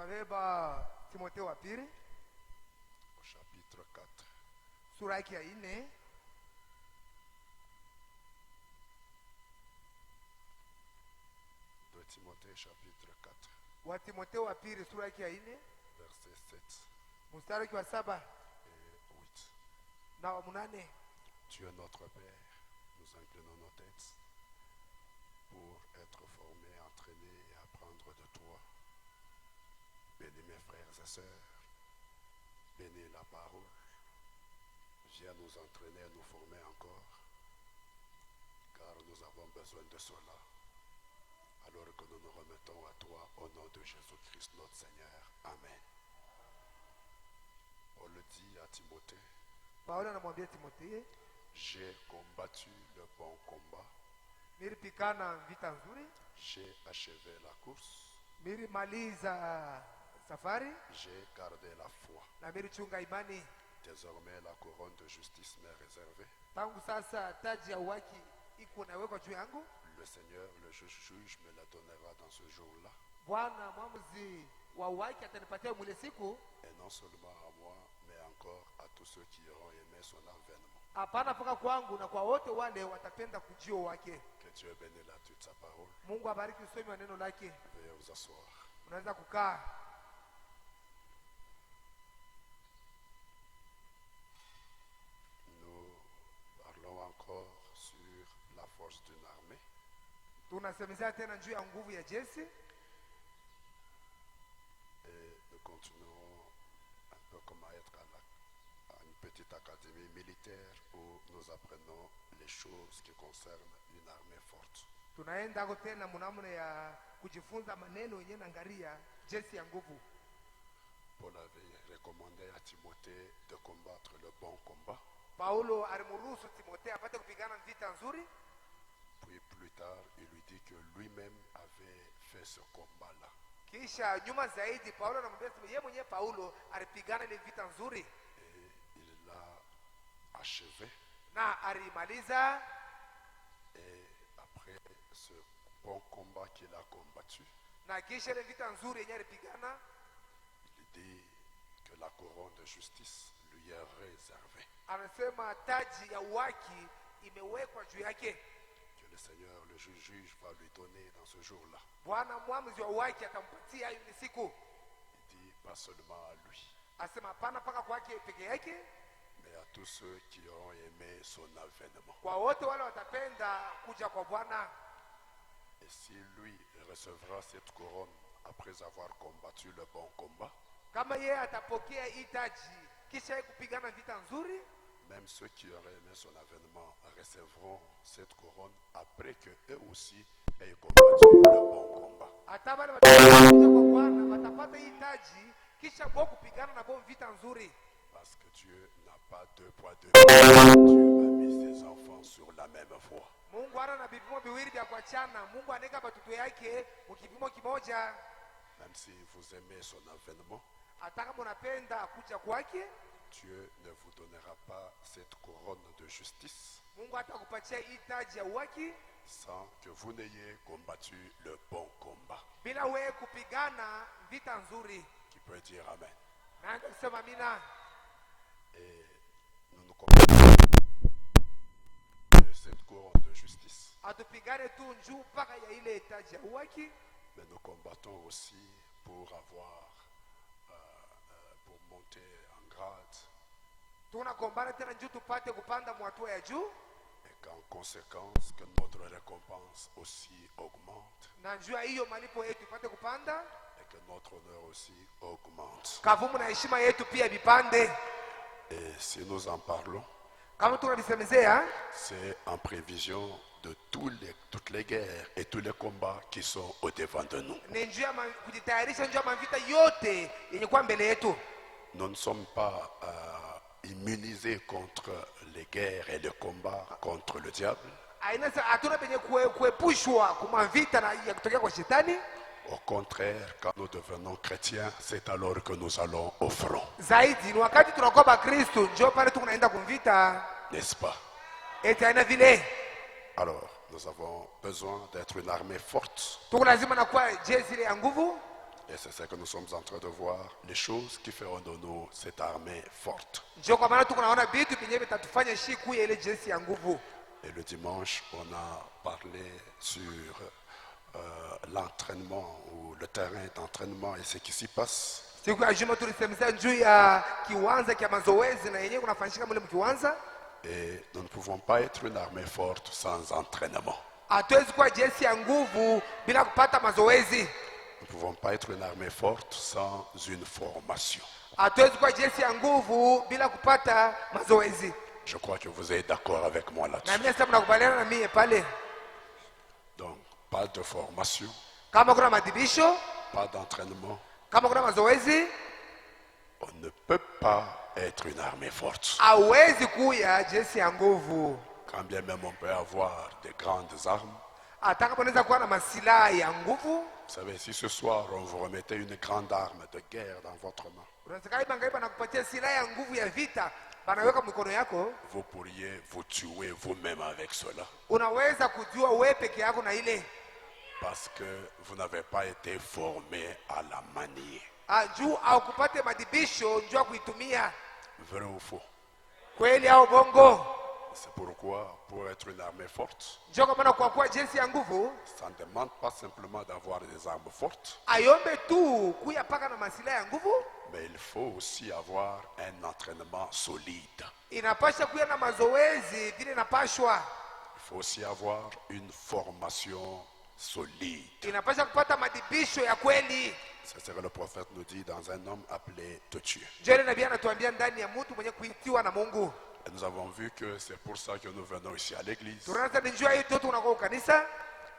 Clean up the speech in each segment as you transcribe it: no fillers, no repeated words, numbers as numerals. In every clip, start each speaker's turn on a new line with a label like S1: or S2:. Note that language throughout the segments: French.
S1: Twabeba Timotheo wa pili
S2: au chapitre 4.
S1: sura yake ya 4.
S2: De Timothée chapitre 4,
S1: Wa Timotheo wa pili sura yake ya 4
S2: verset 7
S1: mstari wa 7
S2: et 8.
S1: na wa 8.
S2: Dieu notre Père, nous inclinons nos têtes pour être formés, entraînés et apprendre de toi. Bénis mes frères et sœurs, bénis la parole, viens nous entraîner et nous former encore, car nous avons besoin de cela, alors que nous nous remettons à toi au nom de Jésus-Christ notre Seigneur. Amen. On le dit à Timothée,
S1: Paulo anamwambia Timotheo,
S2: j'ai combattu le bon combat,
S1: nilipigana vita nzuri,
S2: j'ai achevé la course,
S1: nilimaliza safari
S2: j'ai gardé la foi.
S1: na nilichunga imani.
S2: Désormais la couronne de justice m'est réservée.
S1: Tangu sasa taji ya haki iko nawekwa juu yangu.
S2: Le Seigneur, le juge, me la donnera dans ce jour-là.
S1: Bwana mwamuzi wa haki atanipatia mwile siku,
S2: Et non seulement à moi, mais encore à tous ceux qui auront aimé son avènement.
S1: hapana paka kwangu na kwa wote wale watapenda kujio wake.
S2: Que Dieu bénisse la toute sa parole.
S1: Mungu abariki usomi wa neno lake.
S2: Veuillez vous asseoir.
S1: Unaweza kukaa.
S2: Nous parlons encore sur la force d'une armée.
S1: Tunasemezea tena juu ya nguvu ya jeshi
S2: Et nous continuons un peu comme à être à une petite académie militaire où nous apprenons les choses qui concernent une armée forte.
S1: tunaenda ko tena mnamna ya kujifunza maneno yenye naangalia jeshi ya nguvu.
S2: Paul avait recommandé à Timothée de combattre le bon combat.
S1: Paulo alimruhusu Timotheo apate kupigana vita nzuri,
S2: Puis plus tard, il lui dit que lui-même avait fait ce combat-là.
S1: kisha nyuma zaidi Paulo anamwambia yeye mwenyewe Paulo alipigana ile vita nzuri
S2: Et il l'a achevé.
S1: na alimaliza.
S2: Et après ce bon combat qu'il a combattu,
S1: Na kisha ile vita nzuri yenye alipigana,
S2: il dit que la couronne de justice lui est réservée.
S1: anasema taji ya haki imewekwa juu yake.
S2: Que le Seigneur, le juge, va lui donner dans ce jour-là.
S1: Bwana mwamuzi wa haki atampatia hiyo siku.
S2: Il dit pas seulement à lui,
S1: Asema hapana paka kwake peke yake,
S2: mais à tous ceux qui auront aimé son avènement.
S1: kwa wote wale watapenda kuja kwa Bwana.
S2: Et si lui recevra cette couronne après avoir combattu le bon combat,
S1: Kama yeye atapokea hii taji kisha yeye kupigana vita nzuri,
S2: même ceux qui auraient aimé son avènement recevront cette couronne après que eux aussi aient combattu le bon combat.
S1: hata wale watakaokuja kwa Bwana watapata hii taji kisha wao kupigana na bo vita nzuri.
S2: Parce que Dieu n'a pas deux poids deux mesures. Dieu a mis ses enfants sur la même voie.
S1: Mungu ana na vipimo viwili vya kuachana. Mungu anaweka watoto yake mkipimo kimoja.
S2: Même si vous aimez son avènement,
S1: Hata kama unapenda kuja kwake,
S2: Dieu ne vous donnera pas cette couronne de justice
S1: Mungu atakupatia hii taji ya haki
S2: sans que vous n'ayez combattu le bon combat.
S1: bila wewe kupigana vita nzuri.
S2: Qui peut dire Amen?
S1: Na ndio kusema amina.
S2: Et nous nous combattons de cette couronne de justice.
S1: Atupigane tu njuu mpaka ya ile taji ya haki,
S2: Mais nous combattons aussi pour avoir, pour monter en grade
S1: tunakombana tena njuu tupate kupanda mwatua ya juu,
S2: et qu'en conséquence que notre récompense aussi augmente
S1: na njuu ya hiyo malipo yetu ipate kupanda,
S2: et que notre honneur aussi augmente.
S1: kavumu na heshima yetu pia vipande.
S2: Et si nous en parlons,
S1: Kama tunavisemezea,
S2: c'est en prévision de toutes les guerres et tous les combats qui sont au devant de nous.
S1: ni njuu ya kujitayarisha njuu ya mavita yote yenye kwa mbele yetu.
S2: Nous ne sommes pas immunisés contre les guerres et les combats contre le diable.
S1: Hatuna penye kuepushwa kwa vita na ya kutokea kwa shetani.
S2: Au contraire, quand nous devenons chrétiens, c'est alors que nous allons au front.
S1: Zaidi ni wakati tunakuwa Kristo njoo pale tunaenda kumvita.
S2: N'est-ce pas?
S1: Eti aina vile.
S2: Alors, nous avons besoin d'être une armée forte.
S1: Tuko lazima na kuwa jeshi ya nguvu.
S2: Et c'est ce que nous sommes en train de voir, les choses qui feront de nous cette armée forte.
S1: Ndio kwa maana tuko naona vitu vyenyewe vitatufanya siku ya ile jeshi ya nguvu.
S2: Et le dimanche, on a parlé sur l'entraînement ou le terrain d'entraînement et ce qui s'y passe.
S1: Siku ya Juma tulisemea juu ya kiwanja cha mazoezi na yenyewe kunafanyika mule mkiwanja.
S2: Et nous ne pouvons pas être une armée forte sans entraînement.
S1: Hatuwezi kuwa jeshi ya nguvu bila kupata mazoezi.
S2: Nous ne pouvons pas être une armée forte sans une formation.
S1: Hatuwezi kuwa jeshi ya nguvu bila kupata mazoezi.
S2: Je crois que vous êtes d'accord avec moi
S1: Na
S2: là-dessus.
S1: mimi sasa mnakubaliana na mimi pale.
S2: Donc, pas de formation,
S1: Kama kuna madibisho,
S2: pas d'entraînement,
S1: kama kuna mazoezi,
S2: on ne peut pas être une armée forte.
S1: hawezi kuya jeshi ya nguvu.
S2: Quand bien même on peut avoir des grandes armes.
S1: Hata kama unaweza kuwa na masilaha ya nguvu.
S2: Vous savez, si ce soir on vous remettait une grande arme de guerre dans votre main,
S1: Unaweza nakupatia silaha ya nguvu ya vita, banaweka mikono yako,
S2: vous pourriez vous tuer vous-même avec cela.
S1: unaweza kujua wewe peke yako na ile.
S2: Parce que vous n'avez pas été formé à la manier.
S1: Juu au kupate madibisho njoo kuitumia.
S2: Vrai ou faux?
S1: Kweli au bongo?
S2: C'est pourquoi, pour être une armée forte,
S1: Njoo kwa maana kwa kuwa jeshi ya nguvu,
S2: ça ne demande pas simplement d'avoir des armes fortes,
S1: ayombe tu kuya paka na masilaha ya nguvu,
S2: mais il faut aussi avoir un entraînement solide.
S1: inapasha kuya na mazoezi vile inapashwa.
S2: Il faut aussi avoir une formation solide.
S1: Inapasha kupata madibisho ya kweli.
S2: C'est ce que le prophète nous dit dans un homme appelé Dieu.
S1: Njoo nabii anatuambia ndani ya mtu mwenye kuitiwa na Mungu.
S2: Et nous avons vu que c'est pour ça que nous venons ici à l'église.
S1: Tunaanza njoo hiyo tu tunakuwa kanisa.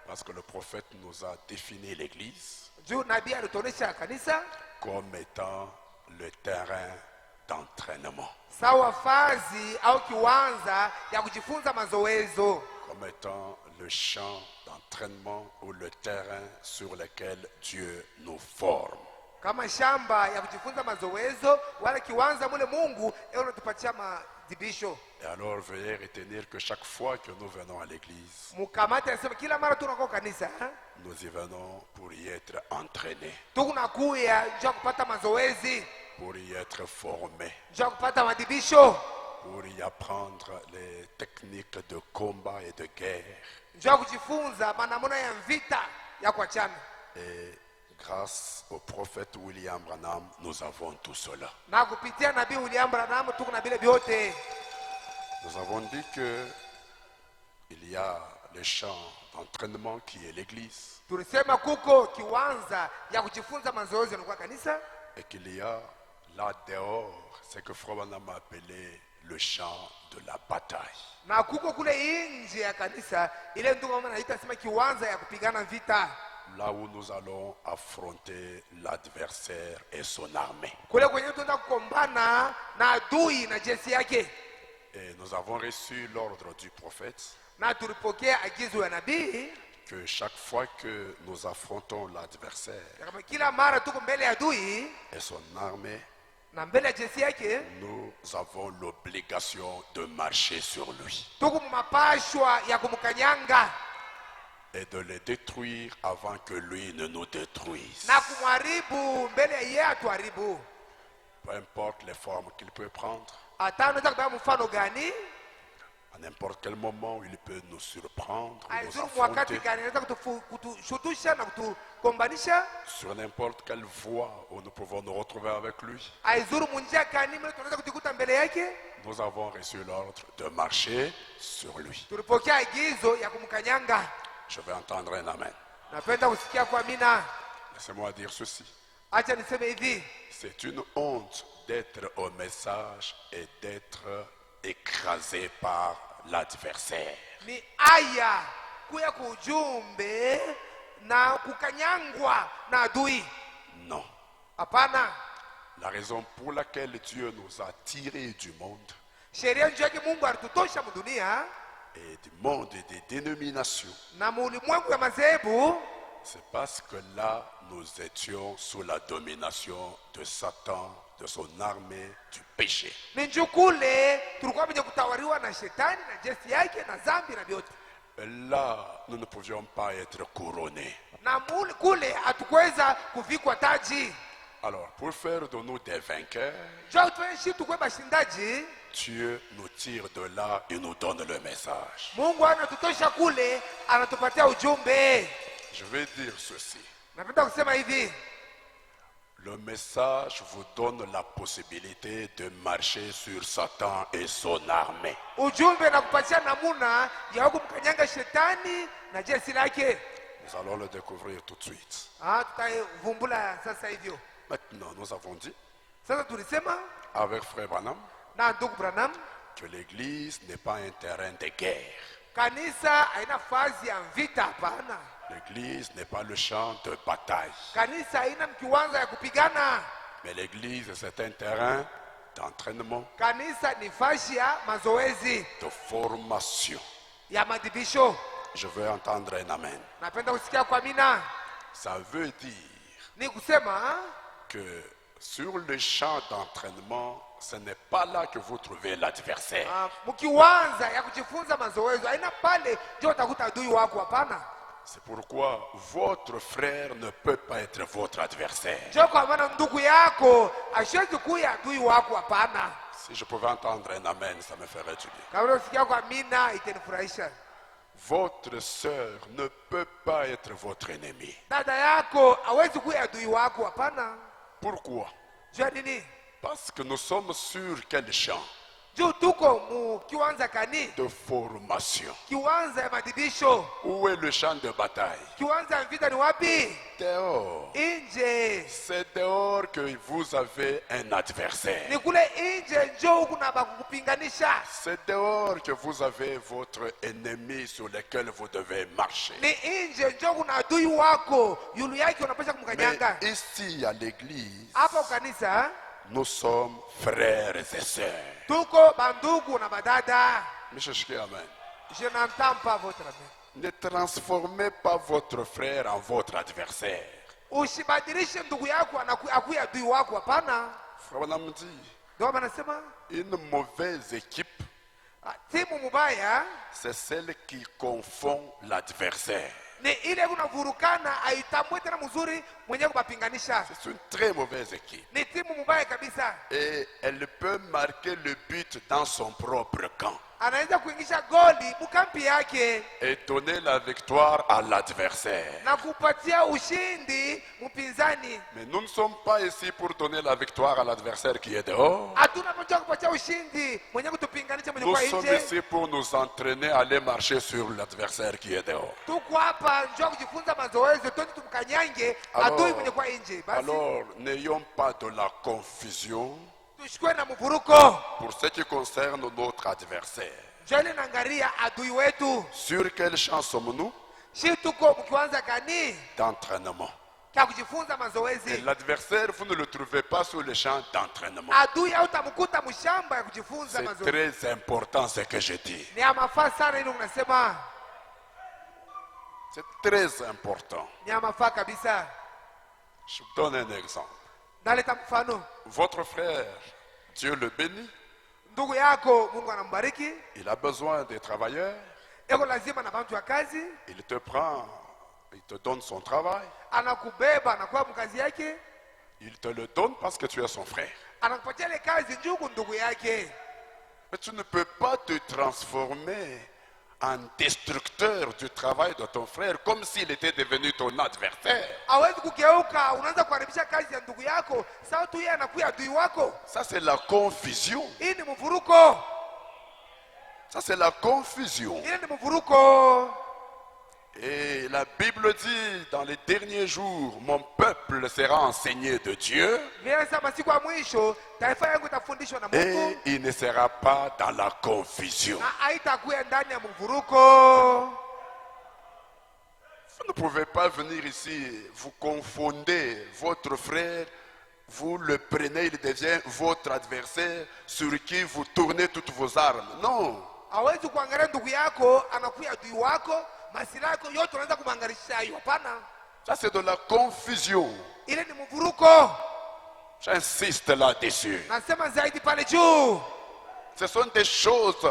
S2: Parce que le prophète nous a défini l'église
S1: Juu nabii alituonesha kanisa
S2: comme étant le terrain d'entraînement,
S1: sawa fazi au kiwanja ya kujifunza mazoezo,
S2: comme étant le champ d'entraînement ou le terrain sur lequel Dieu nous forme.
S1: kama shamba ya kujifunza mazoezo, wala kiwanja mule Mungu anatupatia madibisho.
S2: Et alors veuillez retenir que chaque fois que nous venons à l'église,
S1: Mkamate anasema kila mara tunakuwa kanisa,
S2: nous y venons pour y être entraînés,
S1: tunakuya njoo kupata mazoezi,
S2: pour y être formés,
S1: njoo kupata madibisho,
S2: pour y apprendre les techniques de combat et de guerre.
S1: njoo kujifunza manamuna ya vita ya kuachana.
S2: Et grâce au prophète William Branham, nous avons tout cela.
S1: Na kupitia nabii William Branham tuko na vile vyote.
S2: Nous avons dit que il y a le champ d'entraînement qui est l'église
S1: Tulisema kuko kiwanja ya kujifunza mazoezi na kwa kanisa,
S2: et qu'il y a là dehors ce que Frère Branham a appelé le champ de la bataille.
S1: na kuko kule nje ya kanisa ile ndio kama naita sema kiwanja ya kupigana vita,
S2: Là où nous allons affronter l'adversaire et son armée.
S1: kule kwenye tunaenda kukombana na adui na jeshi yake.
S2: Et nous avons reçu l'ordre du prophète
S1: Na tulipokea agizo ya nabii
S2: que chaque fois que nous affrontons l'adversaire
S1: kama kila mara tuko mbele ya adui
S2: et son armée,
S1: na mbele ya jeshi yake,
S2: nous avons l'obligation de marcher sur lui
S1: tuko mapashwa ya kumkanyanga
S2: et de le détruire avant que lui ne nous détruise.
S1: na kumharibu mbele ya yeye atuharibu.
S2: Peu importe les formes qu'il peut prendre,
S1: Hata unaweza kutoa mfano gani?
S2: à n'importe quel moment il peut nous surprendre, nous
S1: Aizuru wakati
S2: affronter
S1: gani anaweza kutushutusha na kutukombanisha?
S2: sur n'importe quelle voie où nous pouvons nous retrouver avec lui.
S1: Aizuru munjia gani mle tunaweza kujikuta mbele yake?
S2: Nous avons reçu l'ordre de marcher sur lui.
S1: Tulipokea agizo ya kumkanyanga.
S2: Je vais entendre un amen.
S1: Napenda kusikia kwa amina.
S2: Laissez-moi dire ceci.
S1: Acha niseme hivi,
S2: C'est une honte d'être au message et d'être écrasé par l'adversaire.
S1: ni aya kuya kujumbe na kukanyangwa na adui.
S2: Non.
S1: Hapana.
S2: La raison pour laquelle Dieu nous a tirés du monde
S1: Sheria njoo yake Mungu alitutosha mdunia
S2: et du monde et des dénominations,
S1: na mulimwengu ya madhehebu,
S2: c'est parce que là, nous étions sous la domination de Satan, de son armée, du péché.
S1: ni njoo kule tulikuwa penye kutawaliwa na shetani na jeshi yake na dhambi na vyote.
S2: Et là, nous ne pouvions pas être couronnés.
S1: na kule hatukuweza kuvikwa taji.
S2: Alors, pour faire de nous des vainqueurs,
S1: Njoo tuishi tukwe bashindaji.
S2: Dieu nous tire de là et nous donne le message.
S1: Mungu anatutosha kule, anatupatia ujumbe.
S2: Je vais dire ceci.
S1: Napenda kusema hivi,
S2: Le message vous donne la possibilité de marcher sur Satan et son armée.
S1: ujumbe na kupatia namuna ya kumkanyanga shetani na jeshi lake.
S2: Nous allons le découvrir tout de suite.
S1: Tutaivumbula sasa hivyo.
S2: Maintenant, nous avons dit,
S1: Sasa tulisema
S2: avec Frère Branham,
S1: na ndugu Branham,
S2: que l'église n'est pas un terrain de guerre.
S1: kanisa haina fazi ya vita, hapana.
S2: L'église n'est pas le champ de bataille.
S1: Kanisa haina mkiwanza ya kupigana.
S2: Mais l'église, c'est un terrain d'entraînement,
S1: Kanisa ni fazi ya mazoezi
S2: de formation.
S1: ya madibisho.
S2: Je veux entendre un amen.
S1: Napenda kusikia kwa mina.
S2: Ça veut dire
S1: Ni kusema
S2: que sur le champ d'entraînement, ce n'est pas là que vous trouvez l'adversaire.
S1: mkiwanza ya kujifunza mazoezi haina pale ndio utakuta adui wako, hapana.
S2: C'est pourquoi votre frère ne peut pas être votre adversaire.
S1: Ndio kwa maana ndugu yako asiwezi kuwa adui wako, hapana.
S2: Si je pouvais entendre un amen, ça me ferait du bien.
S1: Kama unasikia kwa mina itanifurahisha.
S2: Votre sœur ne peut pas être votre ennemi.
S1: Dada yako hawezi kuwa adui wako, hapana.
S2: Pourquoi?
S1: Jua nini?
S2: Parce que nous sommes sur quel champ?
S1: Juu tuko mu kiwanza kani?
S2: De formation.
S1: Kiwanza ya madibisho.
S2: Où est le champ de bataille?
S1: Kiwanza ya vita ni wapi?
S2: Dehors.
S1: Nje.
S2: C'est dehors que vous avez un adversaire.
S1: Ni kule nje njoo kuna bakukupinganisha.
S2: C'est dehors que vous avez votre ennemi sur lequel vous devez marcher.
S1: Ni nje njoo kuna adui wako yulu yake unapaswa kumkanyanga.
S2: Mais ici à l'église,
S1: Hapa kanisa
S2: nous sommes frères et sœurs.
S1: tuko bandugu na badada.
S2: Monsieur Shiki, amen.
S1: Je n'entends pas votre amen.
S2: Ne transformez pas votre frère en votre adversaire.
S1: Usibadilishe ndugu yako akuwe adui wako, hapana.
S2: Frère Branham dit,
S1: Ndio maana nasema
S2: une mauvaise équipe,
S1: timu mubaya
S2: c'est celle qui confond l'adversaire.
S1: ni ile kunavurukana aitambue tena mzuri mwenye kubapinganisha.
S2: C'est une très mauvaise équipe.
S1: Ni timu mubaya kabisa.
S2: Et elle peut marquer le but dans son propre camp
S1: Anaweza kuingisha goli mkampi yake
S2: et donner la victoire à l'adversaire.
S1: na kupatia ushindi mpinzani.
S2: Mais nous ne sommes pas ici pour donner la victoire à l'adversaire qui est dehors.
S1: Hatuna mmoja kupatia ushindi mwenye kutupinganisha mwenye
S2: Nous
S1: kwa
S2: sommes
S1: nje.
S2: ici pour nous entraîner à aller marcher sur l'adversaire qui est dehors.
S1: Tuko hapa njoo kujifunza mazoezi, twende tumkanyange adui mwenye kwa nje. Basi
S2: Alors, n'ayons pas de la confusion
S1: tushikwe na mvuruko.
S2: pour ce qui concerne notre adversaire.
S1: Njoo ile naangalia adui wetu.
S2: Sur quel champ sommes-nous?
S1: Shi tuko mkiwanza kani
S2: D'entraînement.
S1: kwa kujifunza
S2: Et
S1: mazoezi.
S2: l'adversaire, vous ne le trouvez pas sur le champ d'entraînement.
S1: Adui hautamkuta mshamba ya kujifunza
S2: C'est
S1: mazoezi.
S2: très important ce que je dis.
S1: Ni ya mafaa sana ile unasema.
S2: C'est très important.
S1: Ni ya mafaa kabisa.
S2: Je vous donne un exemple.
S1: Naleta mfano.
S2: Votre frère, Dieu le bénit,
S1: Ndugu yako Mungu anambariki.
S2: il a besoin des travailleurs,
S1: Eko lazima na bantu ya kazi.
S2: il te prend, il te donne son travail,
S1: Anakubeba anakuwa mkazi yake.
S2: il te le donne parce que tu es son frère.
S1: Anakupatia ile kazi njugu ndugu yake.
S2: Mais tu ne peux pas te transformer en destructeur du travail de ton frère comme s'il était devenu ton adversaire.
S1: Hawezi kugeuka unaanza kuharibisha kazi ya ndugu yako. Sawa tu yeye anakuwa adui wako.
S2: Ça, c'est la confusion.
S1: Hii ni mvuruko.
S2: Ça, c'est la confusion.
S1: Ile ni mvuruko.
S2: Et la Bible dit, dans les derniers jours, mon peuple sera enseigné de Dieu
S1: Vile sema siku ya mwisho taifa yangu itafundishwa na
S2: et
S1: Mungu
S2: il ne sera pas dans la confusion.
S1: na haitakuwa ndani ya mvuruko.
S2: Vous ne pouvez pas venir ici, vous confondez votre frère, vous le prenez, il devient votre adversaire sur qui vous tournez toutes vos armes. Non.
S1: Hawezi kuangalia ndugu yako anakuwa adui wako, masira yako yote unaanza kumwangalia hayo. Hapana.
S2: Ça, c'est de la confusion.
S1: Ile ni mvuruko.
S2: J'insiste là-dessus.
S1: Nasema zaidi pale juu.
S2: Ce sont des choses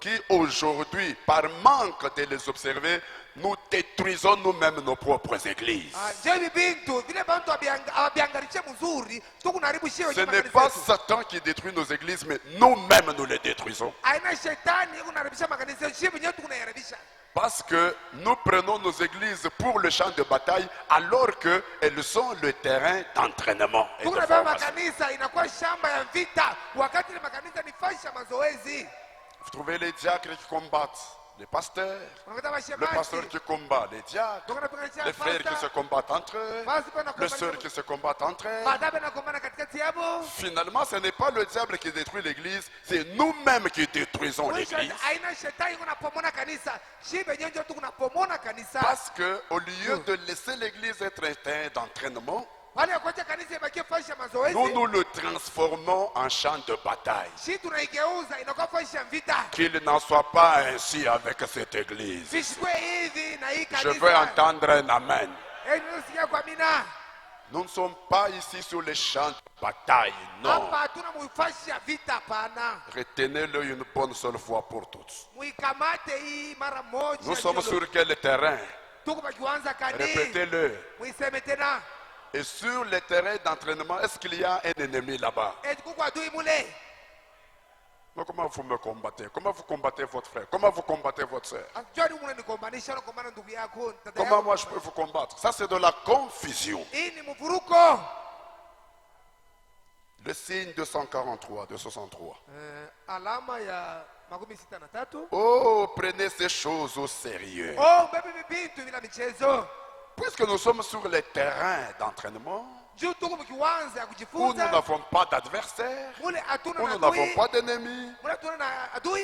S2: qui aujourd'hui, par manque de les observer, nous détruisons nous-mêmes nos propres églises.
S1: njo hivi bintu vile bantu abiangalishe mzuri tukunaribu shio
S2: Ce n'est pas Satan qui détruit nos églises, mais nous-mêmes nous les détruisons.
S1: aina shetani kunaribisha makanisa shio vinyo tukunayaribisha
S2: Parce que nous prenons nos églises pour le champ de bataille alors qu'elles sont le terrain d'entraînement et de
S1: tukunabeba
S2: formation.
S1: makanisa inakuwa shamba ya vita wakati ile makanisa ni fasha mazoezi.
S2: Vous trouvez les diacres qui combattent les pasteurs,
S1: Unakuta
S2: le pasteur
S1: mashemasi
S2: qui combat les diacres, les frères qui se combattent entre eux, les sœurs qui se combattent entre elles.
S1: badabe nakombana katikati yabo.
S2: Finalement, ce n'est pas le diable qui détruit l'église, c'est nous-mêmes qui détruisons
S1: Mwisho
S2: l'église.
S1: aina shetani kunapomona kanisa shibe nyenjo tukunapomona kanisa
S2: Parce qu'au lieu de laisser l'église être un terrain d'entraînement,
S1: pale ya kuacha kanisa ibakie fasha
S2: nous
S1: mazoezi
S2: nous le transformons en champ de bataille.
S1: shi tunaigeuza inakuwa fasha vita.
S2: Qu'il n'en soit pas ainsi avec cette église.
S1: Visikwe hivi na hii
S2: Je veux
S1: kanisa.
S2: entendre un amen.
S1: Nasikia kwa mina
S2: Nous ne sommes pas ici sur les champs de bataille, non.
S1: hapa hatuna muifashi ya vita, hapana.
S2: Retenez-le une bonne seule fois pour toutes.
S1: Muikamate hii mara moja.
S2: Nous sommes sur quel terrain?
S1: tuko pakiwanza kani.
S2: Répétez-le.
S1: Muiseme tena.
S2: Et sur le terrain d'entraînement, est-ce qu'il y a un ennemi là-bas?
S1: Kuko adui mule.
S2: Mais comment vous me combattez? Comment vous combattez votre frère? Comment vous combattez votre soeur?
S1: Ajua mule nikombanisha na kombana ndugu yako, tata
S2: Comment
S1: yako.
S2: moi je peux vous combattre? Ça c'est de la confusion.
S1: Hii ni mvuruko.
S2: Le signe 243, 263.
S1: Alama ya 63.
S2: Oh, prenez ces choses au sérieux.
S1: Oh, mbebe bintu vila michezo.
S2: Puisque nous sommes sur les terrains d'entraînement,
S1: Juu tuko mkiwanza ya
S2: où nous
S1: kujifunza.
S2: n'avons pas d'adversaire,
S1: Mule hatuna
S2: où
S1: na
S2: nous n'avons
S1: adui.
S2: pas d'ennemis,
S1: Mule hatuna na adui.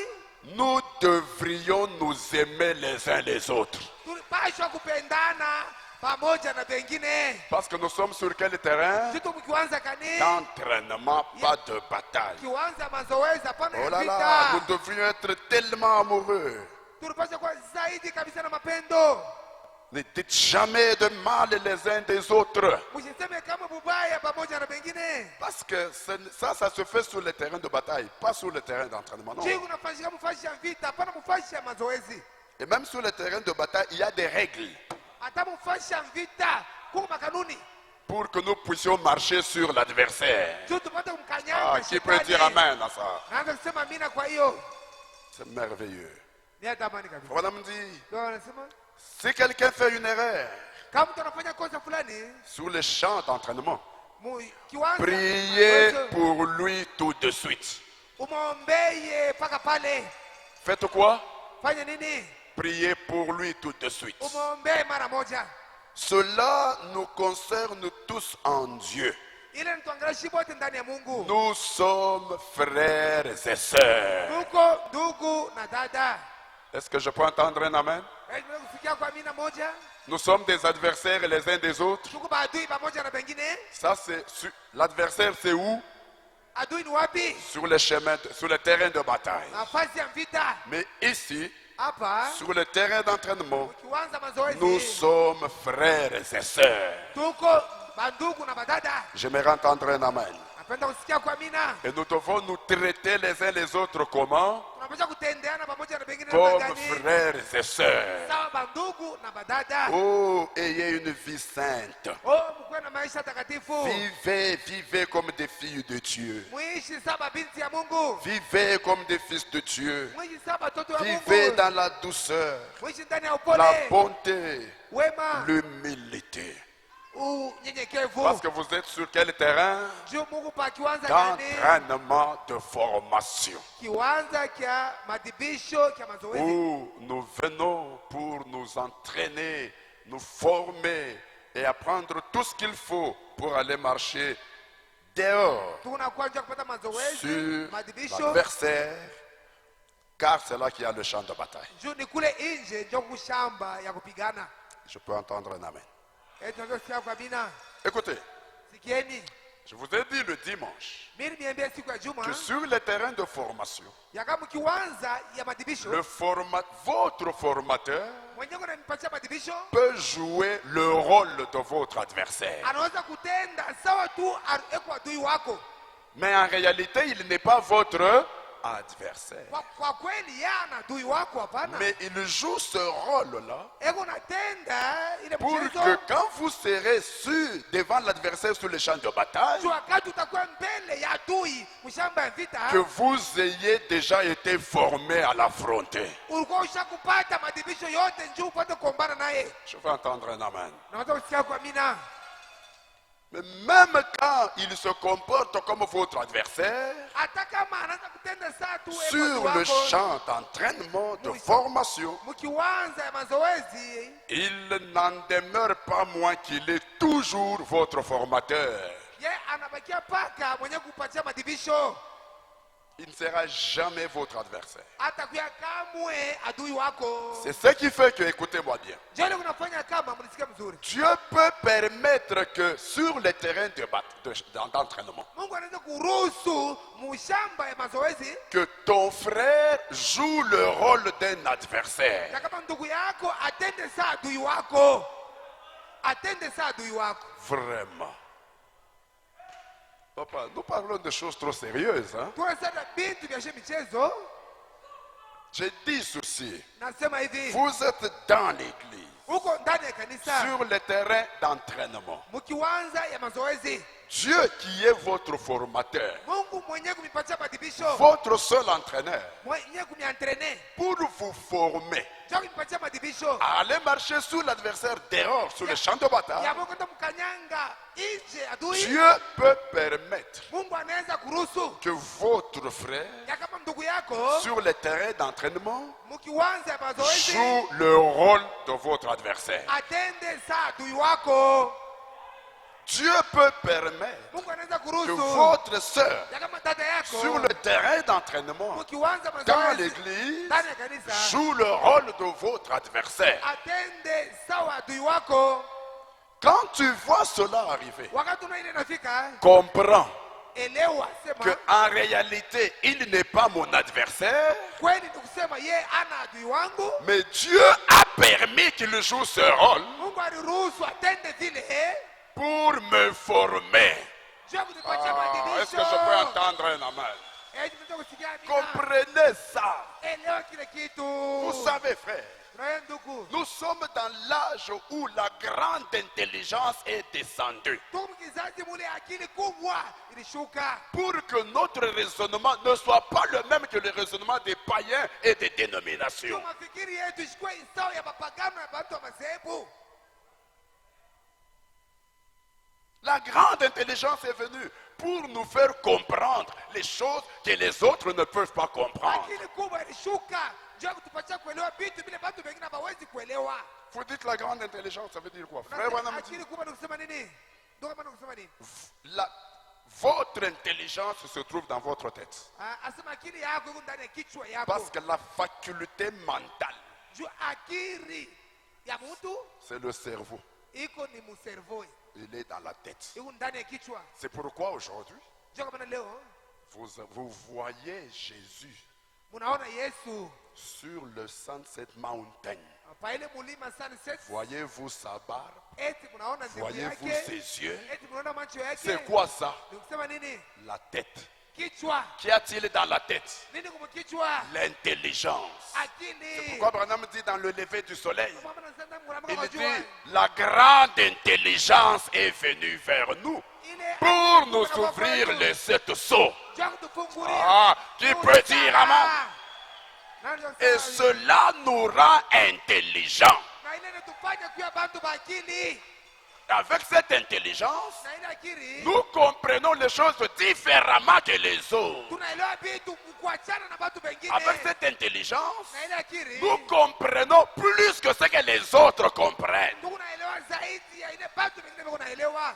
S2: nous devrions nous aimer les uns les autres.
S1: Tulipashwa kupendana pamoja na wengine.
S2: Parce que nous sommes sur quel terrain?
S1: Sisi mkiwanza kani.
S2: D'entraînement, pas de bataille.
S1: Kiwanza mazoezi hapana
S2: Oh
S1: ya
S2: là là, nous
S1: vita.
S2: devrions être tellement amoureux.
S1: Tulipaswa kuwa zaidi kabisa na mapendo.
S2: Ne dites jamais de mal les uns des autres.
S1: Msiseme kama bubaya pamoja na wengine.
S2: Parce que ça se fait sur le terrain de bataille, pas sur le terrain d'entraînement. Non.
S1: Je unafanyika mfashi ya vita, hapana mfashi ya mazoezi.
S2: Et même sur le terrain de bataille, il y a des règles
S1: Hata mfashi ya vita, kuna makanuni.
S2: pour que nous puissions marcher sur l'adversaire.
S1: Juu tupate kumkanyanga
S2: Ah, qui peut dire amen à ça?
S1: Naanza kusema amina kwa hiyo.
S2: C'est merveilleux.
S1: Ni atamani kabisa.
S2: Voilà, me dit,
S1: Ndio wanasema
S2: si quelqu'un fait une erreur
S1: kama mtu anafanya kosa fulani,
S2: sur le champ d'entraînement,
S1: kiwanza
S2: priez pour lui tout de suite.
S1: umwombeye mpaka pale.
S2: Faites quoi?
S1: Fanya nini?
S2: Priez pour lui tout de suite.
S1: Umwombee mara moja.
S2: Cela nous concerne tous en Dieu.
S1: Ile nituangalie wote ndani ya Mungu.
S2: Nous sommes frères et sœurs.
S1: Tuko ndugu na dada.
S2: Est-ce que je peux entendre un amen?
S1: Tunaweza kufikia kwa amina moja.
S2: Nous sommes des adversaires les uns des autres.
S1: Tuko maadui pamoja na wengine.
S2: Ça, c'est l'adversaire, c'est où?
S1: Adui ni wapi?
S2: Sur le chemin, sur le terrain de bataille.
S1: Nafasi ya vita.
S2: Mais ici,
S1: Hapa
S2: sur le terrain d'entraînement,
S1: kiwanza mazoezi.
S2: nous sommes frères et sœurs.
S1: Tuko bandugu na badada.
S2: J'aimerais entendre un amen.
S1: Napenda kusikia kwa amina.
S2: Et nous devons nous traiter les uns les autres comment?
S1: Tunapaswa kutendeana pamoja na wengine
S2: Comme
S1: namna gani?
S2: frères et sœurs.
S1: Sawa bandugu na badada.
S2: Oh, ayez une vie sainte.
S1: Oh, mkuwe na maisha takatifu.
S2: Vivez comme des filles de Dieu.
S1: Muishi saba binti ya Mungu.
S2: Vivez comme des fils de Dieu.
S1: Muishi saba toto ya
S2: Vivez
S1: Mungu.
S2: dans la douceur,
S1: Muishi ndani ya
S2: la
S1: upole.
S2: bonté,
S1: Wema.
S2: l'humilité.
S1: Unyenyekevu.
S2: Parce que vous êtes sur quel terrain?
S1: Juu Mungu pa kiwanza gani?
S2: D'entraînement de formation.
S1: Kiwanza kya madibisho kya mazoezi.
S2: Où nous venons pour nous entraîner, nous former et apprendre tout ce qu'il faut pour aller marcher dehors
S1: Tunakuwa nje kupata mazoezi,
S2: sur
S1: madibisho.
S2: l'adversaire, car c'est là qu'il y a le champ de bataille.
S1: Juu ni kule nje ndio kushamba ya kupigana.
S2: Je peux entendre un amen.
S1: Tunaweza kusikia kwa amina.
S2: Écoutez,
S1: Sikieni.
S2: je vous ai dit le dimanche
S1: Mimi niambia siku ya Juma
S2: que sur le terrain de formation,
S1: ya kama kiwanza ya madibisho.
S2: votre formateur
S1: Mwenyewe unanipatia madibisho.
S2: peut jouer le rôle de votre adversaire.
S1: Anaweza kutenda sawa tu eko adui wako.
S2: Mais en réalité, il n'est pas votre adversaire.
S1: Kwa kweli yeye ana adui wako, hapana.
S2: Mais il joue ce rôle-là
S1: Eko natenda ile
S2: pour
S1: mchezo
S2: que quand vous serez devant l'adversaire sur le champ de bataille,
S1: juu wakati utakuwa mbele ya adui mshamba ya vita,
S2: que vous ayez déjà été formé à l'affronter.
S1: ulikuwa ushakupata madibisho yote njoo upate kuombana naye.
S2: Je veux entendre un amen.
S1: Na watu kusikia kwa mina.
S2: Mais même quand il se comporte comme votre adversaire,
S1: Hata kama anaanza kutenda saa tu wewe
S2: sur
S1: watu
S2: le
S1: wako,
S2: champ d'entraînement, de formation,
S1: mkiwanza ya mazoezi,
S2: il n'en demeure pas moins qu'il est toujours votre formateur.
S1: ye anabakia paka mwenye kupatia madibisho.
S2: Il ne sera jamais votre adversaire.
S1: Hata kuya kamwe adui wako.
S2: C'est ce qui fait que, écoutez-moi bien,
S1: Jana kunafanya kama mnisikia mzuri.
S2: Dieu peut permettre que sur les terrains d'entraînement,
S1: Mungu anaweza kuruhusu mshamba ya mazoezi
S2: que ton frère joue le rôle d'un adversaire.
S1: na kama ndugu yako atende saa adui wako. Atende saa adui wako.
S2: Vraiment. Papa, nous parlons de choses trop sérieuses. Hein?
S1: Tunasema bintu vya michezo,
S2: Je dis ceci.
S1: nasema hivi,
S2: Vous êtes dans l'église,
S1: huko ndani ya kanisa,
S2: sur le terrain d'entraînement.
S1: mkiwanza ya mazoezi,
S2: Dieu qui est votre formateur,
S1: Mungu mwenyewe kumipatia madibisho,
S2: votre seul entraîneur,
S1: mwenyewe kumientraîner,
S2: pour vous former
S1: ndio kumipatia madibisho.
S2: à aller marcher sur l'adversaire dehors, sur le champ de bataille.
S1: Ya Mungu ndo mkanyanga nje adui.
S2: Dieu peut permettre
S1: Mungu anaweza kuruhusu
S2: que votre frère,
S1: ya kama ndugu yako
S2: sur le terrain d'entraînement,
S1: mkiwanza ya mazoezi
S2: joue le rôle de votre adversaire.
S1: atende saa adui wako.
S2: Dieu peut permettre
S1: Mungu anaweza
S2: que
S1: kuruhusu
S2: votre sœur,
S1: ya kama dada yako
S2: sur le terrain d'entraînement,
S1: mkiwanza
S2: dans
S1: mazoezi
S2: l'église,
S1: ndani ya kanisa
S2: joue le rôle de votre adversaire.
S1: atende sawa adui wako.
S2: Quand tu vois cela arriver,
S1: Wakati una ile nafika,
S2: comprends
S1: elewa
S2: que
S1: sema
S2: en réalité, il n'est pas mon adversaire,
S1: kweli ni kusema ye ana adui wangu.
S2: mais Dieu a permis qu'il joue ce rôle
S1: Mungu aliruhusu atende vile
S2: pour me former.
S1: juu ya kunipatia
S2: Est-ce que je
S1: madibisho.
S2: peux entendre un amen?
S1: Tunataka kusikia amina.
S2: Comprenez ça.
S1: Elewa kile kitu.
S2: Vous savez, frère,
S1: Tunaye ndugu,
S2: nous sommes dans l'âge où la grande intelligence est descendue.
S1: tuko mkizazi mule akili kubwa ilishuka
S2: Pour que notre raisonnement ne soit pas le même que le raisonnement des païens et des
S1: juu
S2: dénominations.
S1: mafikiri yetu ishikwe sawa ya mapagano ya watu wa madhehebu.
S2: La grande intelligence est venue pour nous faire comprendre les choses que les autres ne peuvent pas comprendre.
S1: Akili kubwa ilishuka juu ya kutupatia kuelewa vitu vile watu wengine hawawezi kuelewa.
S2: Vous dites la grande intelligence, ça veut dire quoi? Frère Branham dit,
S1: Akili kubwa ni kusema nini? Ndio kama ni kusema nini?
S2: votre intelligence se trouve dans votre tête.
S1: Asema akili yako iko ndani ya kichwa yako.
S2: Parce que la faculté mentale,
S1: Juu akili ya mtu
S2: c'est le cerveau.
S1: iko ni muservo.
S2: Il est dans la tête.
S1: Iko ndani ya kichwa.
S2: C'est pourquoi aujourd'hui,
S1: Juu kama leo
S2: vous voyez Jésus
S1: munaona Yesu
S2: sur le Sunset Mountain.
S1: pa ile mulima Sunset.
S2: Voyez-vous sa barbe?
S1: Eti munaona ndevu
S2: Voyez-vous
S1: yake.
S2: ses yeux?
S1: Eti munaona macho yake.
S2: C'est quoi ça?
S1: Ni kusema nini?
S2: La tête.
S1: Kichwa.
S2: Qu'y a-t-il dans la tête?
S1: Nini kwa kichwa?
S2: L'intelligence.
S1: Akili.
S2: Pourquoi Branham dit dans le lever du soleil?
S1: Mama anasema mwanamke
S2: Il
S1: kwa
S2: dit,
S1: jua.
S2: la grande intelligence est venue vers nous
S1: Ile
S2: pour
S1: akili
S2: nous
S1: kuna
S2: ouvrir
S1: kwetu.
S2: les sept sceaux.
S1: Juu kutufungulia.
S2: Ah, qui peut dire amen?
S1: Nani anasema
S2: Et
S1: hivi?
S2: cela nous rend intelligents.
S1: Na ile inatufanya kuwa bantu ba akili.
S2: Avec cette intelligence,
S1: Na ile akili
S2: nous comprenons les choses différemment que les autres.
S1: tunaelewa vitu kuachana na watu wengine.
S2: Avec cette intelligence,
S1: Na ile akili
S2: nous comprenons plus que ce que les autres comprennent.
S1: tunaelewa zaidi ya ile watu wengine wanaelewa.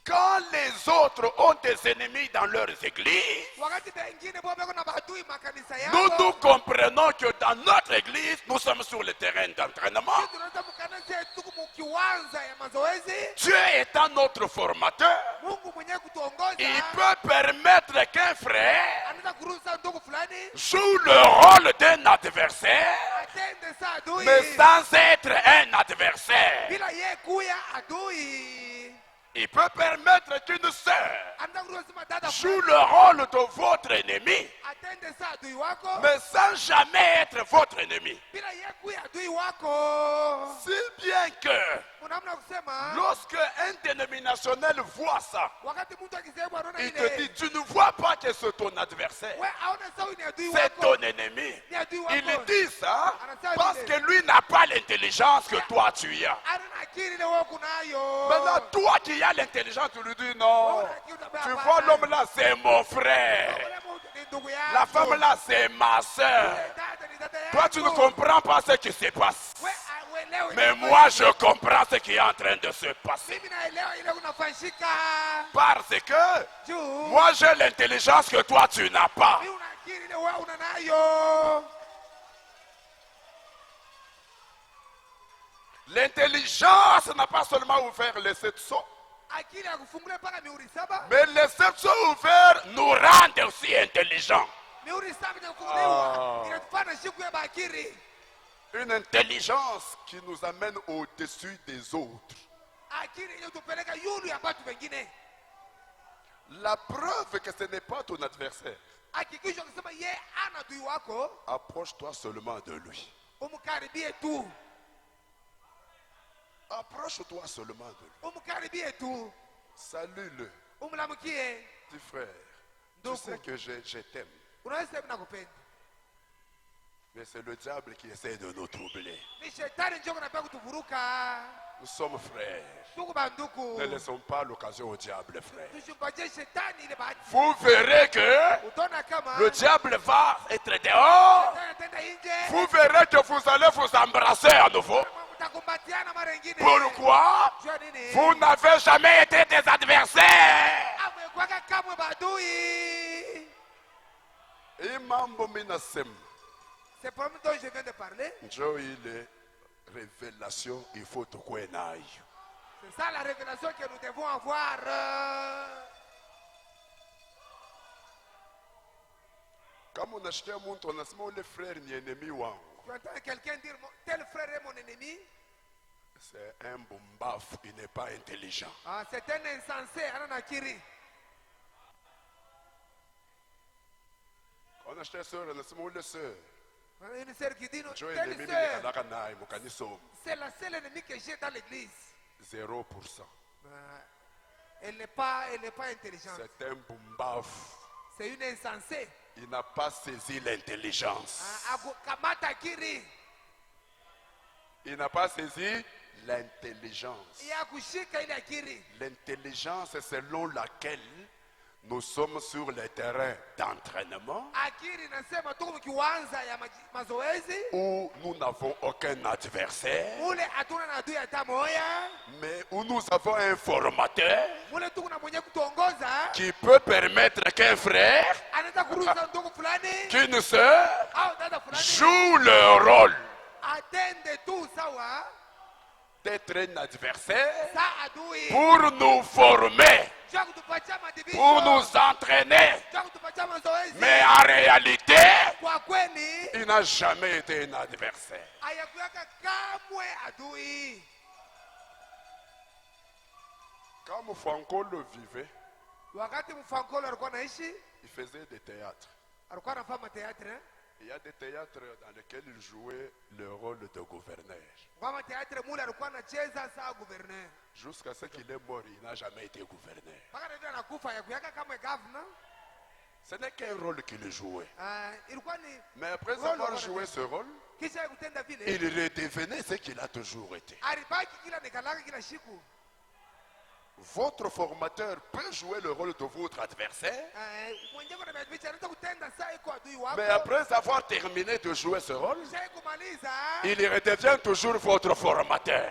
S2: Quand les autres ont des ennemis dans leurs églises,
S1: Wakati wengine bwana wako na maadui makanisa
S2: nous
S1: yao.
S2: comprenons que dans notre église, nous sommes sur le terrain d'entraînement.
S1: Tunaweza mkanisa tuko mkiwanza ya mazoezi.
S2: Dieu étant notre formateur,
S1: Mungu mwenyewe kutuongoza.
S2: il peut permettre qu'un frère
S1: Anaweza kuruhusa ndugu fulani
S2: joue le rôle d'un adversaire,
S1: atende saa adui.
S2: mais sans être un adversaire.
S1: Bila yeye kuya adui.
S2: Il peut permettre qu'une sœur
S1: anataka kuruhusu madada
S2: joue
S1: fulani
S2: le rôle de votre ennemi,
S1: atende saa adui wako
S2: mais sans jamais être votre ennemi.
S1: bila yeye kuwa adui wako.
S2: Si bien que
S1: Mnamna kusema
S2: lorsque un dénominationnel voit ça,
S1: wakati mtu akisema anaona
S2: il te
S1: ile
S2: dit, tu ne vois pas que c'est ton adversaire,
S1: wewe aone sawa ni adui
S2: c'est
S1: wako.
S2: ton ennemi.
S1: Ni adui wako.
S2: Il dit ça parce que lui n'a pas l'intelligence que toi tu as.
S1: Ana akili ile wewe kunayo.
S2: Maintenant, toi qui as l'intelligence, tu lui dis non. Tu vois l'homme là, c'est mon frère. La femme là, c'est ma soeur. Toi, tu ne comprends pas ce qui se passe. Mais moi, je comprends ce qui est en train de se passer. Parce que moi, j'ai l'intelligence que toi, tu n'as pas. L'intelligence n'a pas seulement ouvert les 7 sceaux, mais les 7 sceaux ouverts nous rendent aussi intelligents. Une intelligence qui nous amène au-dessus des autres. La preuve que ce n'est pas ton adversaire. Approche-toi seulement de lui. Approche-toi seulement de lui. Salue-le. Dis frère, tu sais que je t'aime. Mais c'est le diable qui essaie de nous troubler. Nous sommes frères. Ne laissons pas l'occasion au diable, frère. Vous verrez que le diable va être dehors. Vous verrez que vous allez vous embrasser à nouveau. Pourquoi? Vous n'avez jamais été des adversaires. Imambo minasem.
S1: C'est pour dont je viens de parler.
S2: Révélation, il faut te connaître.
S1: C'est ça la révélation que nous devons avoir.
S2: Comme on achetait un monde, on a seulement les frères ni ennemis.
S1: Tu entends quelqu'un dire tel frère est mon ennemi?
S2: C'est un bombaf, il n'est pas intelligent.
S1: Ah, c'est un insensé, Ananakiri.
S2: On achetait sœur, on a seulement les sœurs.
S1: Une sœur qui dit, telle sœur, c'est la seule ennemie que j'ai dans l'église.
S2: 0%.
S1: Elle n'est pas intelligente.
S2: C'est un bombaf.
S1: C'est une insensée.
S2: Il n'a pas saisi l'intelligence. Il n'a pas saisi l'intelligence. L'intelligence est selon laquelle nous sommes sur le terrain d'entraînement où nous n'avons aucun adversaire, mais où nous avons un formateur qui peut permettre qu'un frère, qu'une sœur joue leur rôle d'être un adversaire pour nous former, pour nous entraîner. Mais en réalité, il n'a jamais été un adversaire. Quand Franco le vivait, il faisait des théâtres. Il y a des théâtres dans lesquels il jouait le rôle de gouverneur. Jusqu'à ce qu'il est mort, il n'a jamais été gouverneur. Ce n'est qu'un rôle qu'il jouait. Mais après avoir joué ce rôle, il redevenait ce qu'il a toujours été. Votre formateur peut jouer le rôle de votre adversaire, mais après avoir terminé de jouer ce rôle, il redevient toujours votre formateur.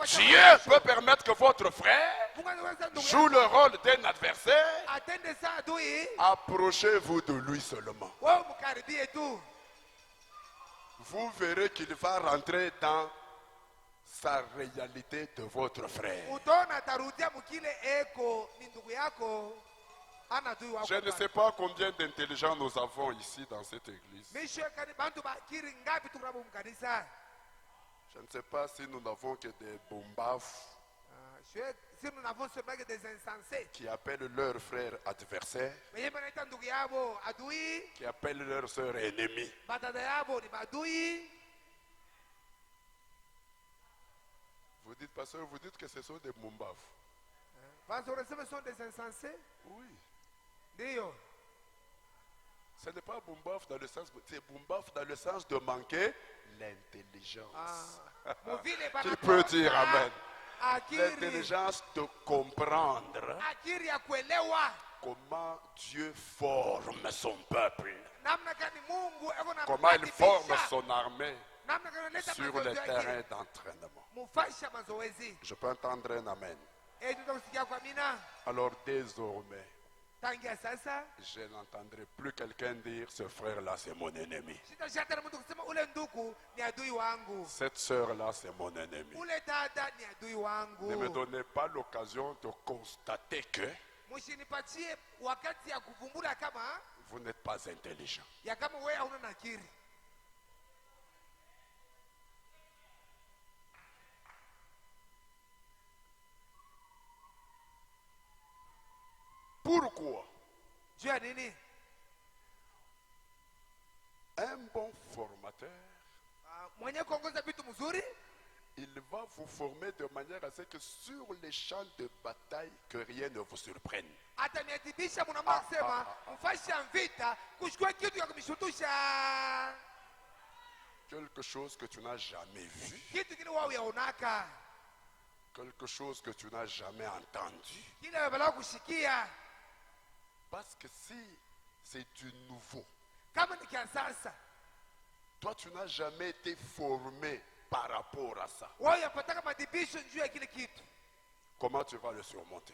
S2: Dieu peut permettre que votre frère joue le rôle d'un adversaire. Approchez-vous de lui seulement. Vous verrez qu'il va rentrer dans sa réalité de votre frère. Je ne sais pas combien d'intelligents nous avons ici dans cette église. Je ne sais pas si nous n'avons que des bombafs.
S1: Si nous n'avons seulement que des insensés,
S2: qui appellent leurs frères adversaires,
S1: wenye wanaita ndugu yabo adui,
S2: qui appellent leurs sœurs ennemies,
S1: badada yabo ni maadui.
S2: vous dites, pasteur, vous dites que ce sont des Mumbav.
S1: Parce que ce sont des insensés.
S2: Oui.
S1: Ndio.
S2: Ce n'est pas Mumbav dans le sens, c'est Mumbav dans le sens de manquer l'intelligence.
S1: Muvile
S2: Qui peut dire amen?
S1: Akiri.
S2: L'intelligence de comprendre
S1: Akiri ya kuelewa.
S2: comment Dieu forme son peuple,
S1: Namna gani Mungu eko na
S2: comment il forme
S1: mnadibisha.
S2: son armée
S1: Namna gani analeta
S2: sur
S1: mazoezi
S2: le
S1: yake.
S2: terrain d'entraînement.
S1: Mufasha mazoezi.
S2: Je peux entendre un amen.
S1: Tutakusikia kwa mina.
S2: Alors désormais,
S1: Tangia sasa.
S2: je n'entendrai plus quelqu'un dire ce frère-là c'est mon ennemi.
S1: Sitashatana mtu kusema ule ndugu ni adui wangu.
S2: Cette sœur-là c'est mon ennemi.
S1: Ule dada ni adui wangu.
S2: Ne me donnez pas l'occasion de constater que
S1: Msinipatie wakati ya kuvumbula kama
S2: vous n'êtes pas intelligent.
S1: ya kama wewe hauna na akili.
S2: Pourquoi
S1: Juu ya nini?
S2: un bon formateur,
S1: Mwenye kuongoza vitu mzuri
S2: il va vous former de manière à ce que sur les champs de bataille, que rien ne vous surprenne.
S1: ataniadhibisha. Mnamaa kusema mfasha vita kuchukua kitu ya kumshutusha,
S2: Quelque chose que tu n'as jamais vu,
S1: kitu kile wao yaonaka,
S2: quelque chose que tu n'as jamais entendu.
S1: kile wabala kushikia.
S2: Parce que si c'est du nouveau,
S1: Kama ni kia sasa
S2: toi tu n'as jamais été formé par rapport à ça.
S1: wao yapataka madhibisho juu ya kile kitu,
S2: Comment tu vas le surmonter?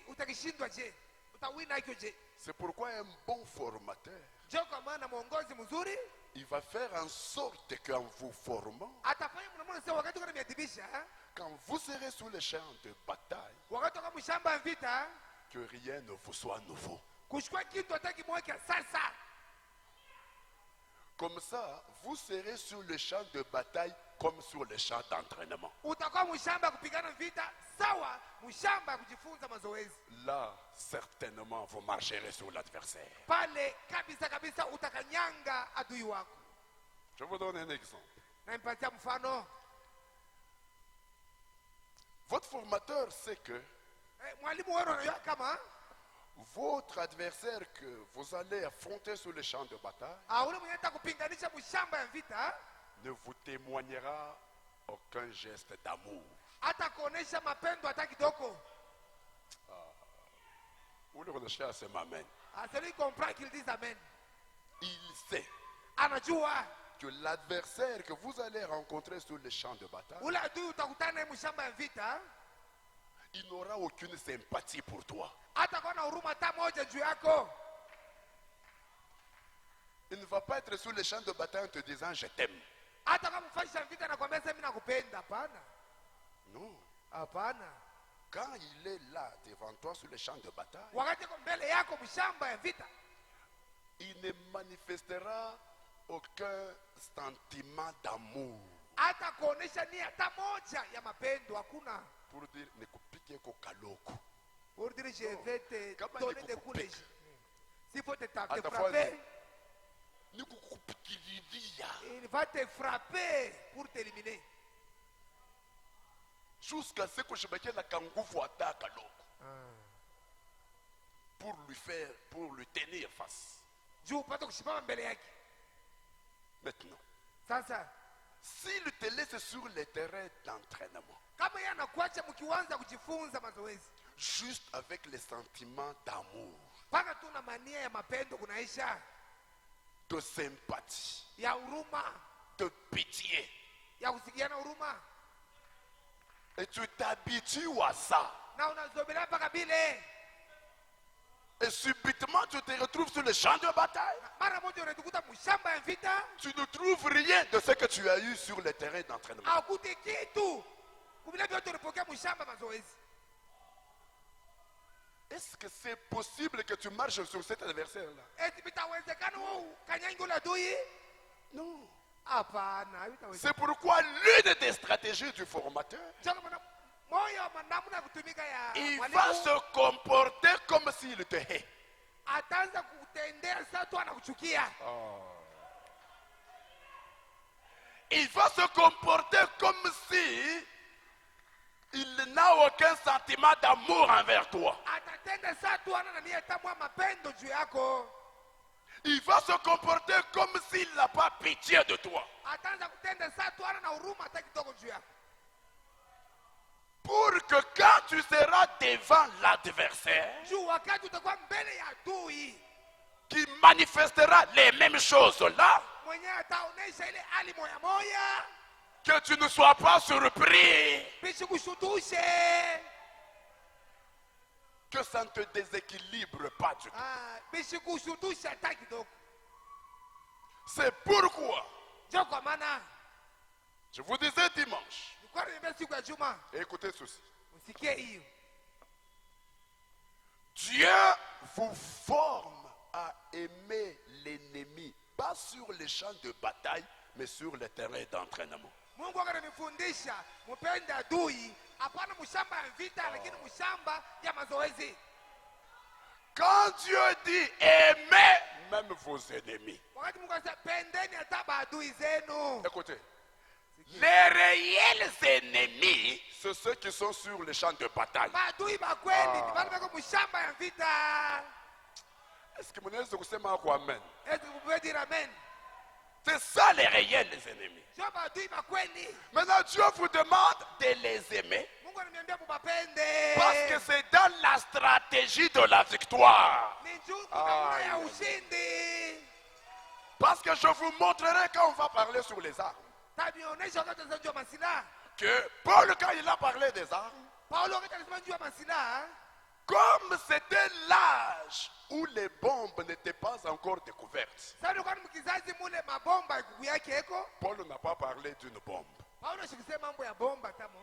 S1: utakishindwa je? Utawina hicho je?
S2: C'est pourquoi un bon formateur,
S1: Jo, kwa maana mwongozi mzuri
S2: il va faire en sorte qu'en vous formant,
S1: atafanya mnamona sasa, wakati kuna miadhibisha,
S2: quand vous serez sous les champs de bataille,
S1: wakati kama mshamba ya vita,
S2: que rien ne vous soit nouveau.
S1: kuchukua kitu hataki mweke sasa.
S2: Comme ça, vous serez sur le champ de bataille comme sur le champ d'entraînement.
S1: Utakuwa mshamba kupigana vita sawa, mshamba kujifunza mazoezi.
S2: Là, certainement, vous marcherez sur l'adversaire.
S1: Pale kabisa kabisa utakanyanga adui wako.
S2: Je vous donne un exemple.
S1: Na nipatia mfano.
S2: Votre formateur sait que
S1: Mwalimu wenu anajua kama
S2: votre adversaire que vous allez affronter sur le champ de bataille
S1: ule mwenye atakupinganisha mshamba ya vita
S2: ne vous témoignera aucun geste d'amour.
S1: atakuonesha mapendo hata kidogo.
S2: Vous le recherchez à ce moment.
S1: Celui qui comprend qu'il dise amen.
S2: Il sait
S1: Anajua
S2: que l'adversaire que vous allez rencontrer sur le champ de bataille,
S1: ule adui utakutana naye mshamba ya vita
S2: il n'aura aucune sympathie pour toi.
S1: hatakuwa na huruma hata moja juu yako.
S2: Il ne va pas être sur le champ de bataille en te disant je t'aime.
S1: Hata kama mfanyisha vita nakwambia sasa mimi nakupenda, hapana.
S2: Non.
S1: Hapana.
S2: Quand il est là devant toi sur le champ de bataille,
S1: Wakati kwa mbele yako mshamba ya vita,
S2: il ne manifestera aucun sentiment d'amour
S1: hata kuonesha nia hata moja ya mapendo hakuna.
S2: pour dire ne kupike ko kaloko.
S1: Pour dire je vais te
S2: Kama
S1: donner
S2: ni
S1: des coups de
S2: kukupika.
S1: s'il faut te
S2: Hata
S1: frapper,
S2: Ni kukupikililia
S1: il va te frapper pour t'éliminer.
S2: jusqu'à ce que je mette la kangufu ata kaloko pour lui tenir face.
S1: Juu upate kushimama mbele yake.
S2: Maintenant,
S1: Sasa
S2: s'il te laisse sur le terrain d'entraînement,
S1: kama yeye anakuacha mkianza kujifunza mazoezi,
S2: juste avec les sentiments d'amour,
S1: paka tu na mania ya mapendo kunaisha,
S2: de sympathie,
S1: ya huruma,
S2: de pitié,
S1: ya kusikiana huruma,
S2: et tu t'habitues à ça,
S1: na unazomelea mpaka bile,
S2: et subitement tu te retrouves sur le champ de bataille,
S1: mara moja unajikuta mshamba ya vita,
S2: tu ne trouves rien de ce que tu as eu sur le terrain d'entraînement.
S1: hakute kitu kubila vyote ulipokea mshamba mazoezi.
S2: Est-ce que c'est possible que tu marches sur cet adversaire-là?
S1: Eti vitawezekana wewe kanyangi ule adui?
S2: Non.
S1: Hapana, vitawezekana.
S2: C'est pourquoi l'une des stratégies du formateur,
S1: Chaka mwana moyo wa namna ya kutumika ya
S2: il va
S1: mwalimu,
S2: se comporter comme s'il te hait.
S1: ataanza kutendea sasa tu anakuchukia.
S2: Il va se comporter comme si il n'a aucun sentiment d'amour envers toi.
S1: Atatenda sasa tu ana nia tamu ya mapendo juu yako.
S2: Il va se comporter comme s'il n'a pas pitié de toi.
S1: Ataanza kutenda sasa tu ana na huruma hata kidogo juu yako.
S2: Pour que quand tu seras devant l'adversaire,
S1: Juu wakati utakuwa mbele ya adui,
S2: qui manifestera les mêmes choses là,
S1: mwenyewe ataonesha ile hali moya moya,
S2: que tu ne sois pas surpris,
S1: bisikushutushe,
S2: que ça ne te déséquilibre pas du tout.
S1: bisikushutushe hata kidogo.
S2: C'est pourquoi,
S1: Ndio kwa maana
S2: je vous disais dimanche,
S1: nilikuwa nimeambia siku ya Juma,
S2: écoutez ceci.
S1: usikie hiyo.
S2: Dieu vous forme à aimer l'ennemi, pas sur les champs de bataille, mais sur le terrain d'entraînement.
S1: Mungu akanifundisha mpende adui, hapana mshamba ya vita, lakini mshamba ya mazoezi.
S2: Quand Dieu dit aimez même vos ennemis,
S1: Wakati Mungu anasema pendeni hata maadui zenu,
S2: écoutez, les réels ennemis, c'est ceux qui sont sur les champs de bataille.
S1: maadui makweli ni wale wako mshamba ya vita.
S2: Est-ce que vous avez kusema kwa amen?
S1: Est-ce que vous pouvez dire amen?
S2: C'est ça les réels ennemis.
S1: Sio maadui makweli.
S2: Maintenant Dieu vous demande de les aimer
S1: Mungu ananiambia mupapende.
S2: parce que c'est dans la stratégie de la victoire.
S1: Ni juu kuna ya ushindi.
S2: Parce que je vous montrerai quand on va parler sur les armes.
S1: Tabionyesha wakati tunajua masilaha.
S2: Que Paul, quand il a parlé des armes,
S1: Paulo wakati alisema juu ya masilaha,
S2: comme c'était l'âge où les bombes n'étaient pas encore découvertes,
S1: sasa ndio kwani mkizazi mule mabomba ikuku yake eko.
S2: Paul n'a pas parlé d'une bombe.
S1: Paulo shikusema mambo ya bomba tamo.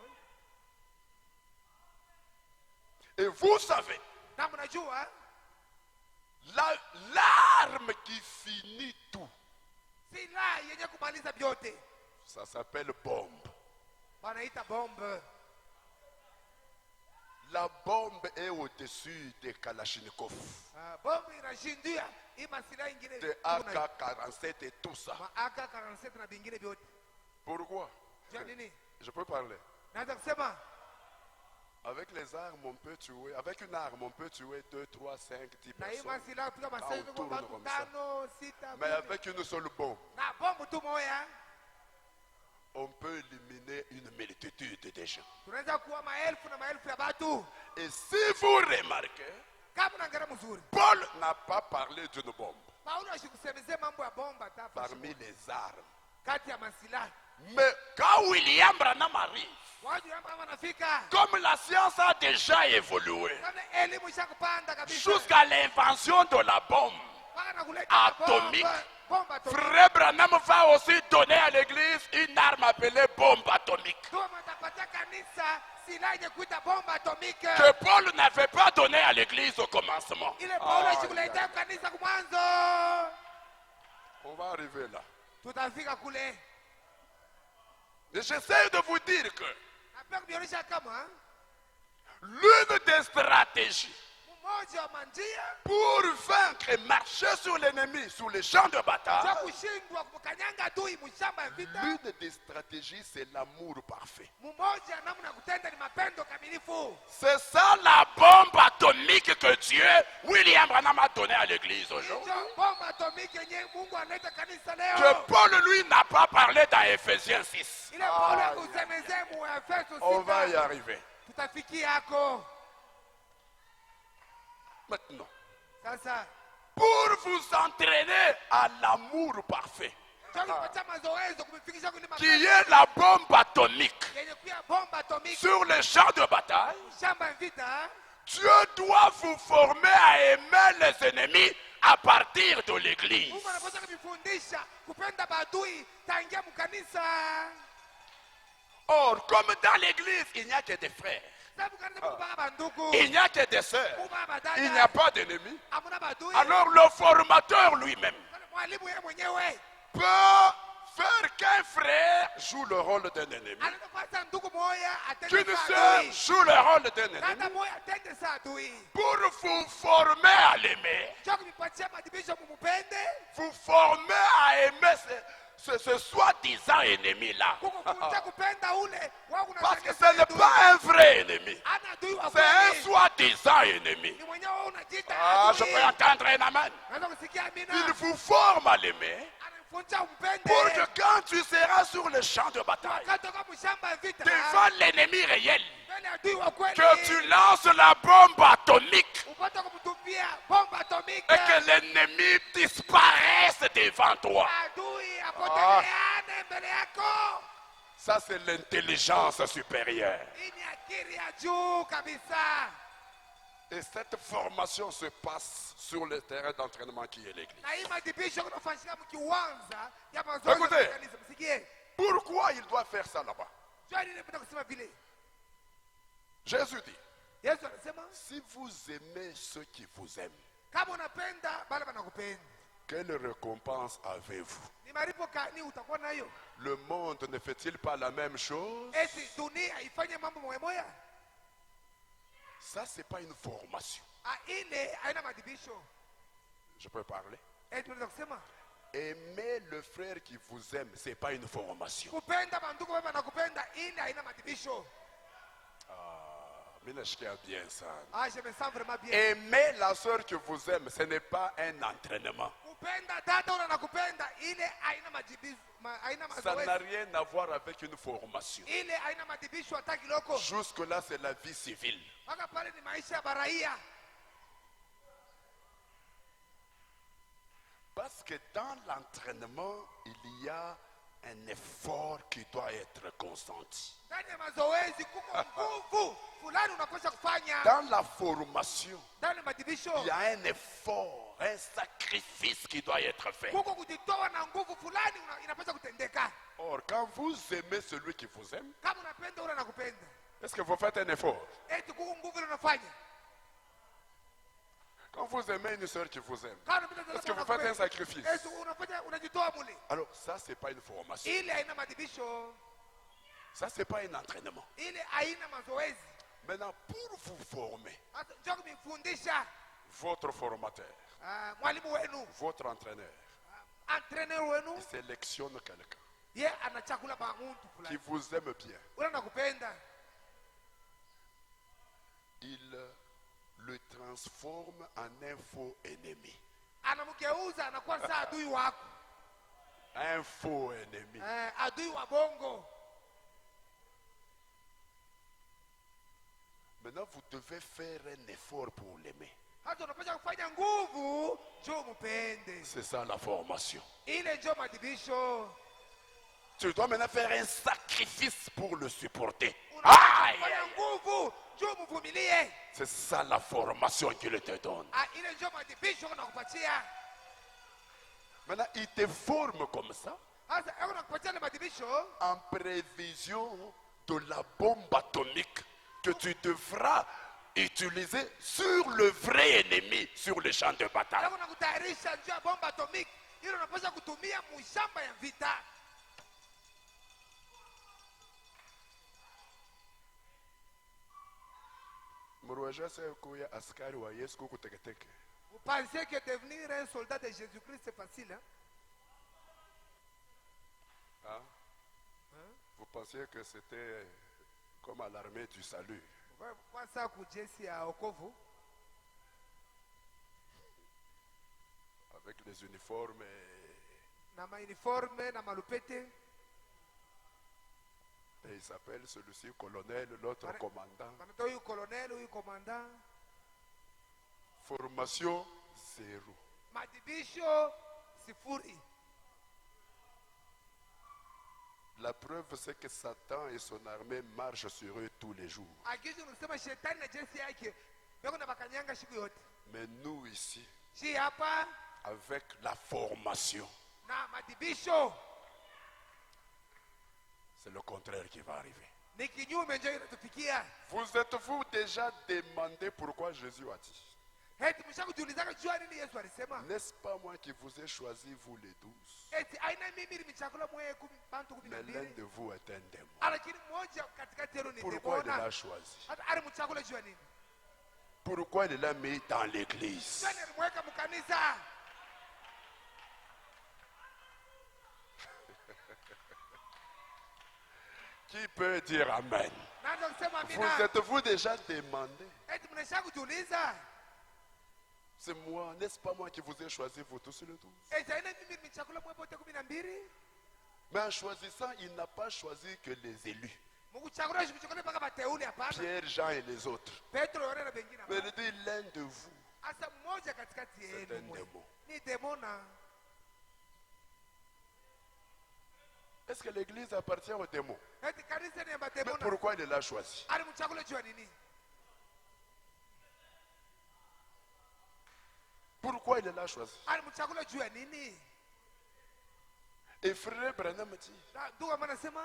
S2: Et vous savez,
S1: Na mnajua
S2: l'arme qui finit tout,
S1: silaha yenye kumaliza vyote
S2: ça s'appelle bombe.
S1: wanaita bombe.
S2: La bombe est au-dessus des Kalachnikov,
S1: Bombe inashindia hii masilaha ingine
S2: des AK-47 et tout ça.
S1: ma AK-47 na vingine vyote.
S2: Pourquoi?
S1: Jua nini?
S2: Je peux parler.
S1: Naweza kusema
S2: Avec les armes, on peut tuer. Avec une arme, on peut tuer 2, 3, 5, 10
S1: na hii
S2: personnes.
S1: masilaha kupiga
S2: Au
S1: masaizi
S2: tourne
S1: kwa watu
S2: comme ça.
S1: 5, 6,
S2: Mais avec une seule bombe,
S1: na bombe tu moya
S2: on peut éliminer une multitude de gens.
S1: tunaweza kuwa maelfu na maelfu ya watu.
S2: Et si vous remarquez,
S1: Kama unaangalia mzuri,
S2: Paul n'a pas parlé d'une bombe
S1: Paulo ashikusemezea mambo ya bomba tafa
S2: parmi les armes.
S1: kati ya masilaha.
S2: Mais quand William Branham arrive,
S1: Watu hapa wanafika
S2: comme la science a déjà évolué,
S1: kama elimu ishakupanda kabisa
S2: jusqu'à l'invention de la bombe,
S1: mpaka na kuleta
S2: atomique.
S1: bomba atomique.
S2: Frère Branham va aussi donner à l'église une arme appelée bombe atomique.
S1: Ndio mtapatia kanisa silaha yenye kuita bomba atomike.
S2: Que Paul n'avait pas donné à l'église au commencement.
S1: Ile Paulo ashikuletea kanisa kwa mwanzo.
S2: On va arriver là.
S1: Tutafika kule.
S2: Et j'essaie de vous dire que
S1: Napenda kuonyesha kama
S2: l'une des stratégies
S1: mmoja wa manjia
S2: pour vaincre et marcher sur l'ennemi, sur les champs de
S1: za
S2: bataille,
S1: kushindwa kumkanyanga adui mshamba ya vita.
S2: l'une des stratégies, c'est l'amour parfait.
S1: Mmoja namna ya kutenda ni mapendo kamilifu.
S2: C'est ça la bombe atomique que Dieu, William Branham, a donnée à l'église aujourd'hui.
S1: Hiyo bomba atomiki yenye Mungu analeta kanisa
S2: Que
S1: leo.
S2: Paul, lui, n'a pas parlé dans Ephésiens 6.
S1: Ile Paulo akusemezea mu Efeso
S2: On va y
S1: 6.
S2: arriver.
S1: Tutafikia hako.
S2: Maintenant,
S1: Sasa
S2: pour vous entraîner à l'amour parfait,
S1: tunapatia mazoezi kumifikisha kwenye
S2: qui est la bombe atomique
S1: yenye kuya bomba atomiki
S2: sur les champs de bataille,
S1: shamba ya vita.
S2: Dieu doit vous former à aimer les ennemis à partir de l'église.
S1: Mungu anapaswa kufundisha kupenda maadui tangia mkanisa.
S2: Or, comme dans l'église, il n'y a que des frères,
S1: Sababu kanisa kubaka bandugu.
S2: il n'y a que des sœurs,
S1: Kubaka badada.
S2: il n'y a pas d'ennemis.
S1: Hamuna maadui.
S2: Alors le formateur lui-même
S1: Mwalimu yeye mwenyewe
S2: peut faire qu'un frère joue le rôle d'un ennemi,
S1: anaweza kufanya ndugu moya
S2: qu'une
S1: atende saa
S2: sœur
S1: adui,
S2: joue le rôle d'un
S1: dada
S2: ennemi,
S1: moya atende saa adui.
S2: pour vous former à l'aimer,
S1: Njoo kumipatia madibisho mumupende,
S2: vous former à aimer ce soi-disant ennemi-là.
S1: kukufunza kupenda ule wao
S2: Parce que ce n'est pas un vrai ennemi,
S1: ana adui wa
S2: c'est un
S1: kweli.
S2: soi-disant ennemi.
S1: Ni mwenyewe wewe unajiita
S2: Ah, je
S1: adui.
S2: peux entendre un amen.
S1: Naweza kusikia amina.
S2: Il vous forme à l'aimer
S1: Anafunza umpende.
S2: pour que quand tu seras sur le champ de bataille,
S1: Wakati uko mshamba ya vita,
S2: devant l'ennemi réel,
S1: mbele ya adui wa kweli,
S2: que tu lances la bombe atomique
S1: upate kumtupia bomba atomiki.
S2: et que l'ennemi disparaisse devant toi.
S1: Adui apoteleane mbele yako.
S2: Ça, c'est l'intelligence supérieure.
S1: Hii ni akili ya juu kabisa.
S2: Et cette formation se passe sur le terrain d'entraînement qui est l'église.
S1: Na hii madibisho kunafanyika mkiwanza ya mazoezi
S2: Écoutez.
S1: ya kanisa. Msikie.
S2: Pourquoi il doit faire ça là-bas?
S1: Jua nini napenda kusema vile?
S2: Jésus dit,
S1: Yesu anasema
S2: si vous aimez ceux qui vous aiment,
S1: kama unapenda bale banakupenda.
S2: quelle récompense avez-vous?
S1: Ni maripo kani utakuwa nayo?
S2: Le monde ne fait-il pas la même chose?
S1: Eti dunia ifanye mambo moya moya?
S2: Ça, c'est pas une formation.
S1: Ile haina madibisho.
S2: Je peux parler?
S1: Eti tunaweza kusema
S2: Aimer le frère qui vous aime, c'est pas une formation.
S1: kupenda bandugu wewe banakupenda, ile haina madibisho.
S2: Mais je tiens bien ça.
S1: Je me sens vraiment bien.
S2: Aimer la soeur que vous aime, ce n'est pas un entraînement.
S1: Kupenda dada una nakupenda, ile haina madibisho, haina
S2: Ça n'a
S1: mazoezi.
S2: rien à voir avec une formation.
S1: Ile haina madibisho hata kiloko.
S2: Jusque-là, c'est la vie civile.
S1: Mpaka pale ni maisha ya baraia.
S2: Parce que dans l'entraînement, il y a un effort qui doit être consenti.
S1: Ndani ya mazoezi kuko nguvu fulani unapaswa kufanya.
S2: Dans la formation,
S1: Ndani ya madibisho
S2: il y a un effort, un sacrifice qui doit être fait.
S1: kuko kujitoa na nguvu fulani inapaswa kutendeka.
S2: Or, quand vous aimez celui qui vous aime,
S1: Kama unapenda ule anakupenda,
S2: est-ce que vous faites un effort?
S1: eti kuko nguvu ile unafanya.
S2: Quand vous aimez une soeur qui vous aime,
S1: Kama unapenda
S2: est-ce que vous faites un sacrifice?
S1: eti unafanya unajitoa mule.
S2: Alors, ça, c'est pas une formation.
S1: Ile haina madibisho,
S2: Ça, c'est pas un entraînement.
S1: ile haina mazoezi.
S2: Maintenant, pour vous former,
S1: Hata njoo kumfundisha
S2: votre formateur,
S1: mwalimu wenu,
S2: votre entraîneur,
S1: entraîneur wenu,
S2: il sélectionne quelqu'un
S1: ye anachakula ba mtu
S2: qui
S1: fulani.
S2: vous aime bien.
S1: Ule anakupenda,
S2: Il le transforme en un faux ennemi.
S1: anamgeuza anakuwa saa adui wako.
S2: Un faux ennemi.
S1: Adui wa bongo.
S2: Maintenant, vous devez faire un effort pour l'aimer.
S1: Hata unapaswa kufanya nguvu njoo mpende.
S2: C'est ça la formation.
S1: Ile njoo madibisho.
S2: Tu dois maintenant faire un sacrifice pour le supporter.
S1: Unafanya
S2: Aïe!
S1: nguvu njoo mvumilie.
S2: C'est ça la formation qu'il te donne.
S1: Ile njoo madibisho unakupatia.
S2: Maintenant, il te forme comme ça
S1: Sasa yeye unakupatia ile madibisho
S2: en prévision de la bombe atomique que tu devras utiliser sur le vrai ennemi sur le champ de bataille.
S1: alafu nakutayarisha njoo ya bomba atomiki. Ile unapaswa kutumia mshamba ya vita.
S2: Vous
S1: Vous pensez que devenir un soldat de Jésus-Christ c'est facile, hein?
S2: Vous pensiez que c'était comme à l'armée du salut.
S1: Kwa saa kujesi ya okovu
S2: Avec les uniformes
S1: na mauniforme na malupete.
S2: et il s'appelle celui-ci colonel, l'autre commandant.
S1: Banatoa huyu colonel, huyu commandant.
S2: Formation zéro.
S1: Madibisho sifuri.
S2: La preuve, c'est que Satan et son armée marchent sur eux tous les jours.
S1: Agizo unasema shetani na jeshi yake beko na bakanyanga siku yote.
S2: Mais nous ici,
S1: Si hapa
S2: avec la formation,
S1: na madibisho
S2: c'est le contraire qui va arriver.
S1: ni kinyume ndio inatufikia.
S2: Vous êtes-vous déjà demandé pourquoi Jésus a dit?
S1: eti mshakujiulizaka jua nini Yesu alisema?
S2: N'est-ce pas moi qui vous ai choisi, vous les 12?
S1: Eti aina mimi nimechagula mwe bantu
S2: Mais l'un
S1: 12.
S2: de vous est un démon.
S1: Lakini mmoja katikati yenu ni
S2: Pourquoi il
S1: demona.
S2: l'a choisi?
S1: Hata alimchagula jua nini?
S2: Pourquoi il l'a mis dans l'église?
S1: Jua alimweka mkanisa.
S2: Qui peut dire Amen?
S1: Naanza kusema
S2: Vous
S1: amina.
S2: êtes-vous déjà demandé?
S1: Eti mnashakujiuliza.
S2: C'est moi, n'est-ce pas moi qui vous ai choisi, vous tous les 12?
S1: Eti aina mimi nimechagula mwe bote 12.
S2: Mais en choisissant, il n'a pas choisi que les élus.
S1: Mkuchagula mchagula mpaka mateule hapana.
S2: Pierre, Jean et les autres.
S1: Petro yore na bengine.
S2: Mais il dit l'un de vous.
S1: Asa mmoja katikati
S2: C'est
S1: yenu
S2: un démon.
S1: ni demona.
S2: Est-ce que l'église appartient aux démons?
S1: Eti kanisa ni ya
S2: Mais
S1: mademona.
S2: pourquoi il l'a choisi?
S1: Alimchagula jua nini?
S2: Pourquoi il l'a choisi?
S1: Alimchagula jua nini?
S2: Et frère Branham dit,
S1: Ndugu anasema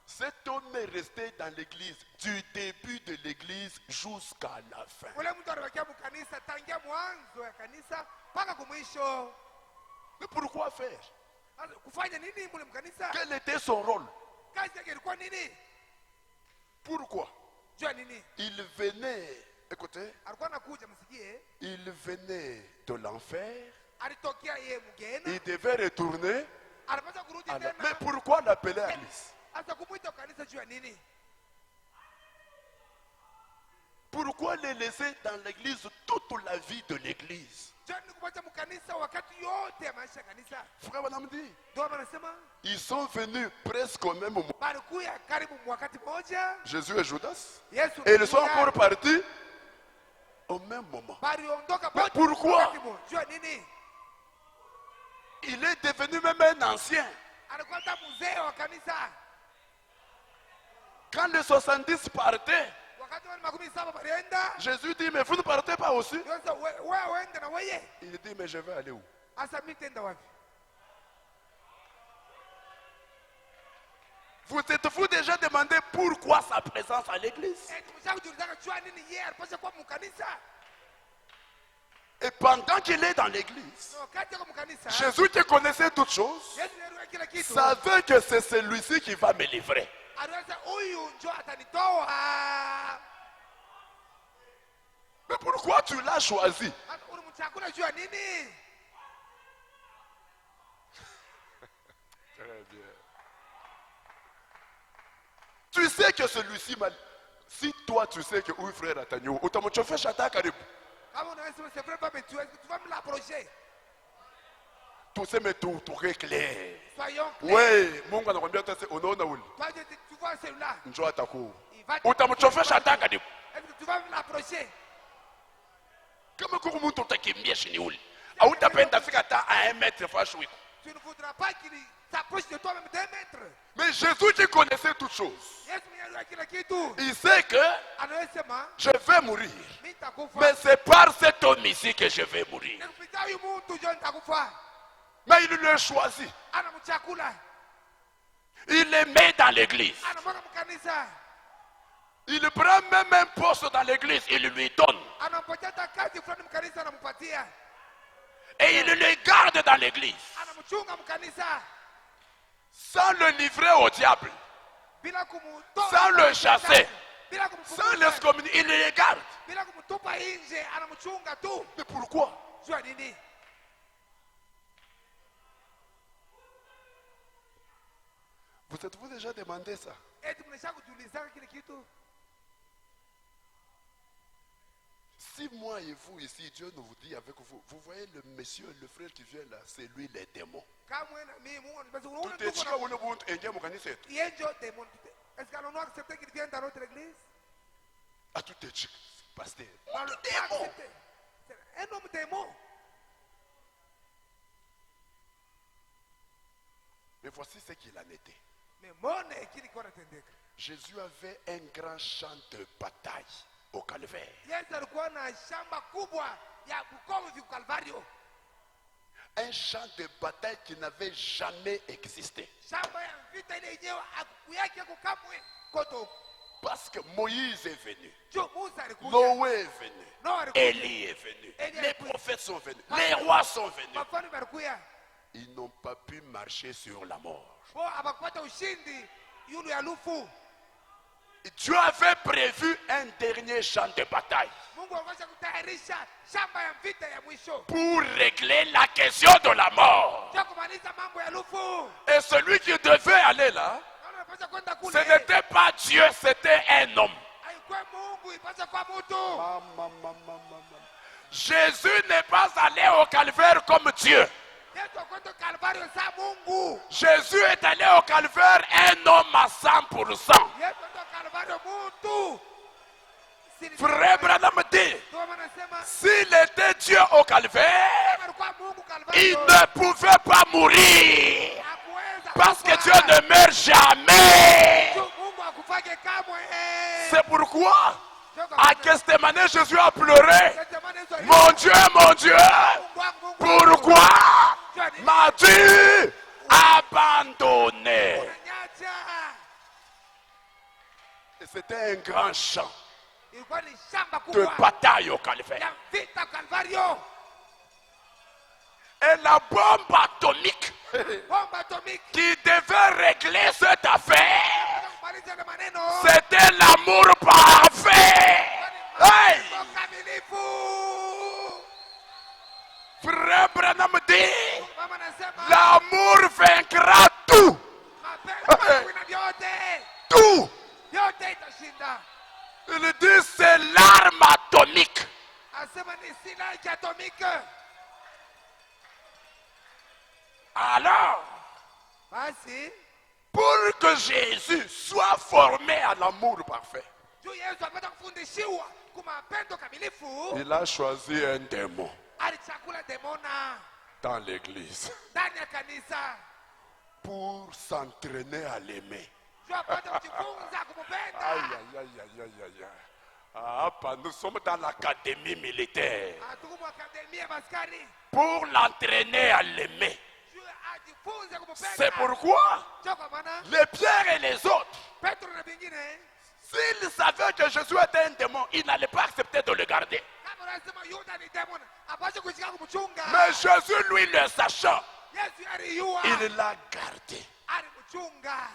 S2: cet homme est resté dans l'église du début de l'église jusqu'à la fin.
S1: ule mtu alibakia mkanisa tangia mwanzo ya kanisa mpaka kumwisho.
S2: Mais pourquoi faire?
S1: Kufanya nini mule mkanisa?
S2: Quel était son rôle?
S1: Kazi yake ilikuwa nini?
S2: Pourquoi?
S1: Jua nini?
S2: Il venait, écoutez,
S1: Alikuwa anakuja msikie,
S2: il venait de l'enfer,
S1: alitokea yeye mgeni,
S2: il devait retourner.
S1: alipaswa kurudi
S2: Mais
S1: tena.
S2: pourquoi l'appeler à l'église?
S1: Hata kumuita kanisa jua nini?
S2: Pourquoi le laisser dans l'église toute la vie de l'église?
S1: Jua nini kupacha mkanisa wakati yote ya maisha ya kanisa?
S2: Frère Branham dit,
S1: Ndio anasema
S2: ils sont venus presque au même moment.
S1: balikuya karibu wakati moja.
S2: Jésus et Judas.
S1: Yesu
S2: Et ils sont
S1: alikuja,
S2: encore partis au même moment.
S1: baliondoka
S2: Mais
S1: wote
S2: pourquoi?
S1: wakati moja. Jua nini?
S2: Il est devenu même un ancien.
S1: Alikuwa hata mzee wa kanisa.
S2: Quand les 70 partaient,
S1: Wakati wale 70 walienda,
S2: Jésus dit, mais vous ne partez pas aussi?
S1: Yesu wewe uende na wewe.
S2: Il dit, mais je vais aller où?
S1: Asa mimi tenda wapi?
S2: Vous êtes-vous déjà demandé pourquoi sa présence à l'église?
S1: Tumeshakujiulizaka jua nini yeye alipaswa kuwa mkanisa?
S2: Et pendant qu'il est dans l'église,
S1: Na wakati yako mkanisa,
S2: Jésus qui connaissait toutes choses,
S1: Yesu ndiye kila kitu.
S2: savait que c'est celui-ci qui va me livrer.
S1: Aliweza huyu njoo atanitoa.
S2: Mais pourquoi tu l'as choisi?
S1: Hata ulimchagua jua nini?
S2: Très bien. Tu sais que celui-ci m'a... Si toi tu sais que oui frère Atanyo, utamchofia shata karibu.
S1: Kama unasema c'est vrai pas mais tu vas me l'approcher.
S2: Tu sais mais tout est clair.
S1: Soyons clairs.
S2: Oui, Mungu anakuambia tu sais unaona uli.
S1: Toi tu vois celui-là.
S2: Njoo ataku.
S1: Il va
S2: Utamchofia shata karibu.
S1: Est-ce que tu vas me l'approcher?
S2: Kama kuku mtu utakimbia chini uli. Hautapenda fika hata à 1 mètre fashi wiko.
S1: Tu ne voudras pas qu'il s'approche de toi même 2 mètres.
S2: Mais Jésus qui connaissait toutes choses,
S1: Yesu mwenyewe kila kitu.
S2: il sait que
S1: Anasema
S2: je vais mourir.
S1: mimi nitakufa.
S2: Mais c'est par cet homme ici que je vais mourir.
S1: Nikupita huyu mtu njoo nitakufa.
S2: Mais il le choisit.
S1: Anamchakula.
S2: Il le met dans l'église.
S1: Anamweka mkanisa.
S2: Il prend même un poste dans l'église, il lui donne.
S1: Anampatia hata kazi fulani mkanisa anampatia.
S2: Et il le garde dans l'église.
S1: Anamchunga mkanisa.
S2: Sans le livrer au diable.
S1: Bila kumtoa.
S2: Sans le chasser.
S1: Bila
S2: Sans
S1: kumfukuza.
S2: l'excommunier, il le garde.
S1: Bila kumtupa nje anamchunga tu.
S2: Mais pourquoi?
S1: Jua nini?
S2: Vous êtes-vous déjà demandé ça?
S1: Eti mnashakujiulizaka kile kitu?
S2: Si moi et vous ici, Dieu nous vous dit avec vous, vous voyez le monsieur, le frère qui vient là, c'est lui les démons.
S1: Kama na mimi Mungu anibasi unaona
S2: Tout est
S1: tuko
S2: chiant, on est bon, ingia mukanisa yetu.
S1: yeye ndio démon. Est-ce qu'on a accepté qu'il vienne dans notre église?
S2: Ah, tout est chiant, pasteur.
S1: On l'a accepté. C'est un homme démon.
S2: Mais voici ce qu'il en était.
S1: Mais mbona kilikuwa kinatendeka?
S2: Jésus avait un grand champ de bataille au calvaire.
S1: Yesu alikuwa na shamba kubwa ya kukomvi kwa Kalvario.
S2: Un champ de bataille qui n'avait jamais existé.
S1: Shamba ya vita ile yenyewe akuyake kukamwe koto.
S2: Parce que Moïse est venu.
S1: Jo Musa alikuja.
S2: Noé est venu.
S1: Noa alikuja.
S2: Élie est venu.
S1: Élie
S2: Les
S1: alikuja.
S2: prophètes sont venus. Les rois sont venus.
S1: Mafalme walikuja.
S2: Ils n'ont pas pu marcher sur la mort.
S1: Bo hawakupata ushindi yule ya lufu.
S2: Dieu avait prévu un dernier champ de bataille
S1: Mungu aliweza kutayarisha shamba ya vita ya mwisho.
S2: pour régler la question de la mort.
S1: Sio kumaliza mambo ya lufu.
S2: Et celui qui devait aller là,
S1: Naona unapaswa kwenda
S2: ce
S1: kule.
S2: n'était pas Dieu, c'était un homme.
S1: Haikuwa Mungu, ipaswa kwa mtu.
S2: Jésus n'est pas allé au calvaire comme Dieu.
S1: Yesu akwenda Kalvario sa Mungu.
S2: Jésus est allé au calvaire un homme à 100%.
S1: Yesu akwenda Kalvario mtu.
S2: Frère Branham dit,
S1: Ndio maana nasema
S2: s'il était Dieu au calvaire,
S1: kama alikuwa Mungu
S2: il
S1: Kalvario.
S2: ne pouvait pas mourir.
S1: Hakuweza
S2: Parce que
S1: kufa.
S2: Dieu ne meurt jamais.
S1: Mungu akufanye kamwe.
S2: C'est pourquoi,
S1: Sio kwa
S2: à
S1: maana-
S2: Gethsemane, Jésus a pleuré.
S1: Gethsemane Yesu ali-
S2: Mon Dieu,
S1: Mungu wangu, Mungu wangu.
S2: pourquoi
S1: Sio ni-
S2: m'as-tu abandonné?
S1: Unaniacha.
S2: Et c'était un grand champ
S1: Ilikuwa ni shamba
S2: de
S1: kubwa
S2: bataille au calvaire.
S1: ya vita Kalvario.
S2: Et la bombe atomique
S1: Bomba atomique.
S2: qui devait régler cette affaire,
S1: Kumaliza na maneno.
S2: c'était l'amour parfait. Hey!
S1: Mungu kamilifu.
S2: Frère Branham dit,
S1: Mama anasema
S2: l'amour vaincra tout.
S1: mapenzi yanawina vyote.
S2: Tout.
S1: Yote itashinda.
S2: Il dit, c'est l'arme atomique.
S1: Asema ni silaha ya atomiki.
S2: Alors,
S1: Basi
S2: pour que Jésus soit formé à l'amour parfait,
S1: juu Yesu amepata kufundishiwa kwa mapendo kamilifu,
S2: il a choisi un démon
S1: alichakula demona
S2: dans l'église
S1: ndani ya kanisa
S2: pour s'entraîner à l'aimer.
S1: juu apate kujifunza
S2: Aïe,
S1: kumpenda.
S2: aïe, aïe, aïe, aïe, aïe. Ah, pas, nous sommes dans l'académie militaire
S1: Atukumu akademia ya maskari
S2: pour l'entraîner à l'aimer.
S1: juu ajifunze kumpenda.
S2: C'est pourquoi
S1: Sio kwa maana
S2: les pierres et les autres,
S1: Petro na vingine
S2: s'ils savaient que Jésus était un démon, ils n'allaient pas accepter de le garder.
S1: kama unasema Yuda ni demona, apashe kushika kumchunga.
S2: Mais Jésus, lui, le sachant,
S1: Yesu aliyua,
S2: il l'a gardé.
S1: alimchunga.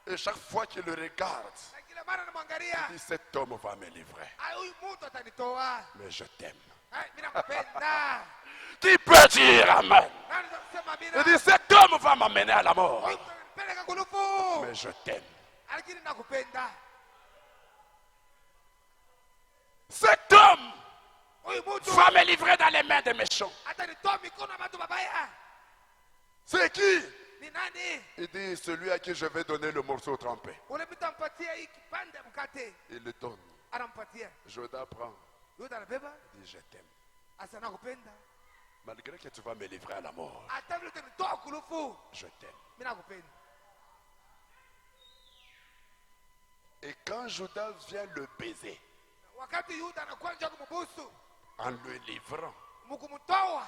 S2: Et chaque fois qu'il le regarde,
S1: Na kila mara namwangalia,
S2: il dit, cet homme va me livrer.
S1: huyu mtu atanitoa.
S2: Mais je t'aime.
S1: Mimi nakupenda.
S2: Qui peut dire Amen?
S1: Nani kusema
S2: Il
S1: bila?
S2: dit, cet homme va m'amener à la mort.
S1: Huyu mtu ananipeleka kulufu.
S2: Mais je t'aime.
S1: Lakini nakupenda.
S2: Cet homme
S1: Huyu mtu
S2: va me livrer dans les mains des méchants.
S1: atanitoa mikono ya watu mabaya.
S2: C'est qui?
S1: Ni nani?
S2: Il dit, celui à qui je vais donner le morceau trempé.
S1: Ule mtu ampatia hii kipande ya mkate,
S2: Il le donne.
S1: anampatia.
S2: Joda prend.
S1: Yuda anabeba,
S2: Il dit, je t'aime.
S1: asa nakupenda.
S2: Malgré que tu vas me livrer à la mort,
S1: Hata vile utanitoa kulufu,
S2: je t'aime.
S1: mimi nakupenda.
S2: Et quand Judas vient le baiser,
S1: Wakati Yuda anakuwa nje kumbusu,
S2: en le livrant,
S1: mkumtoa,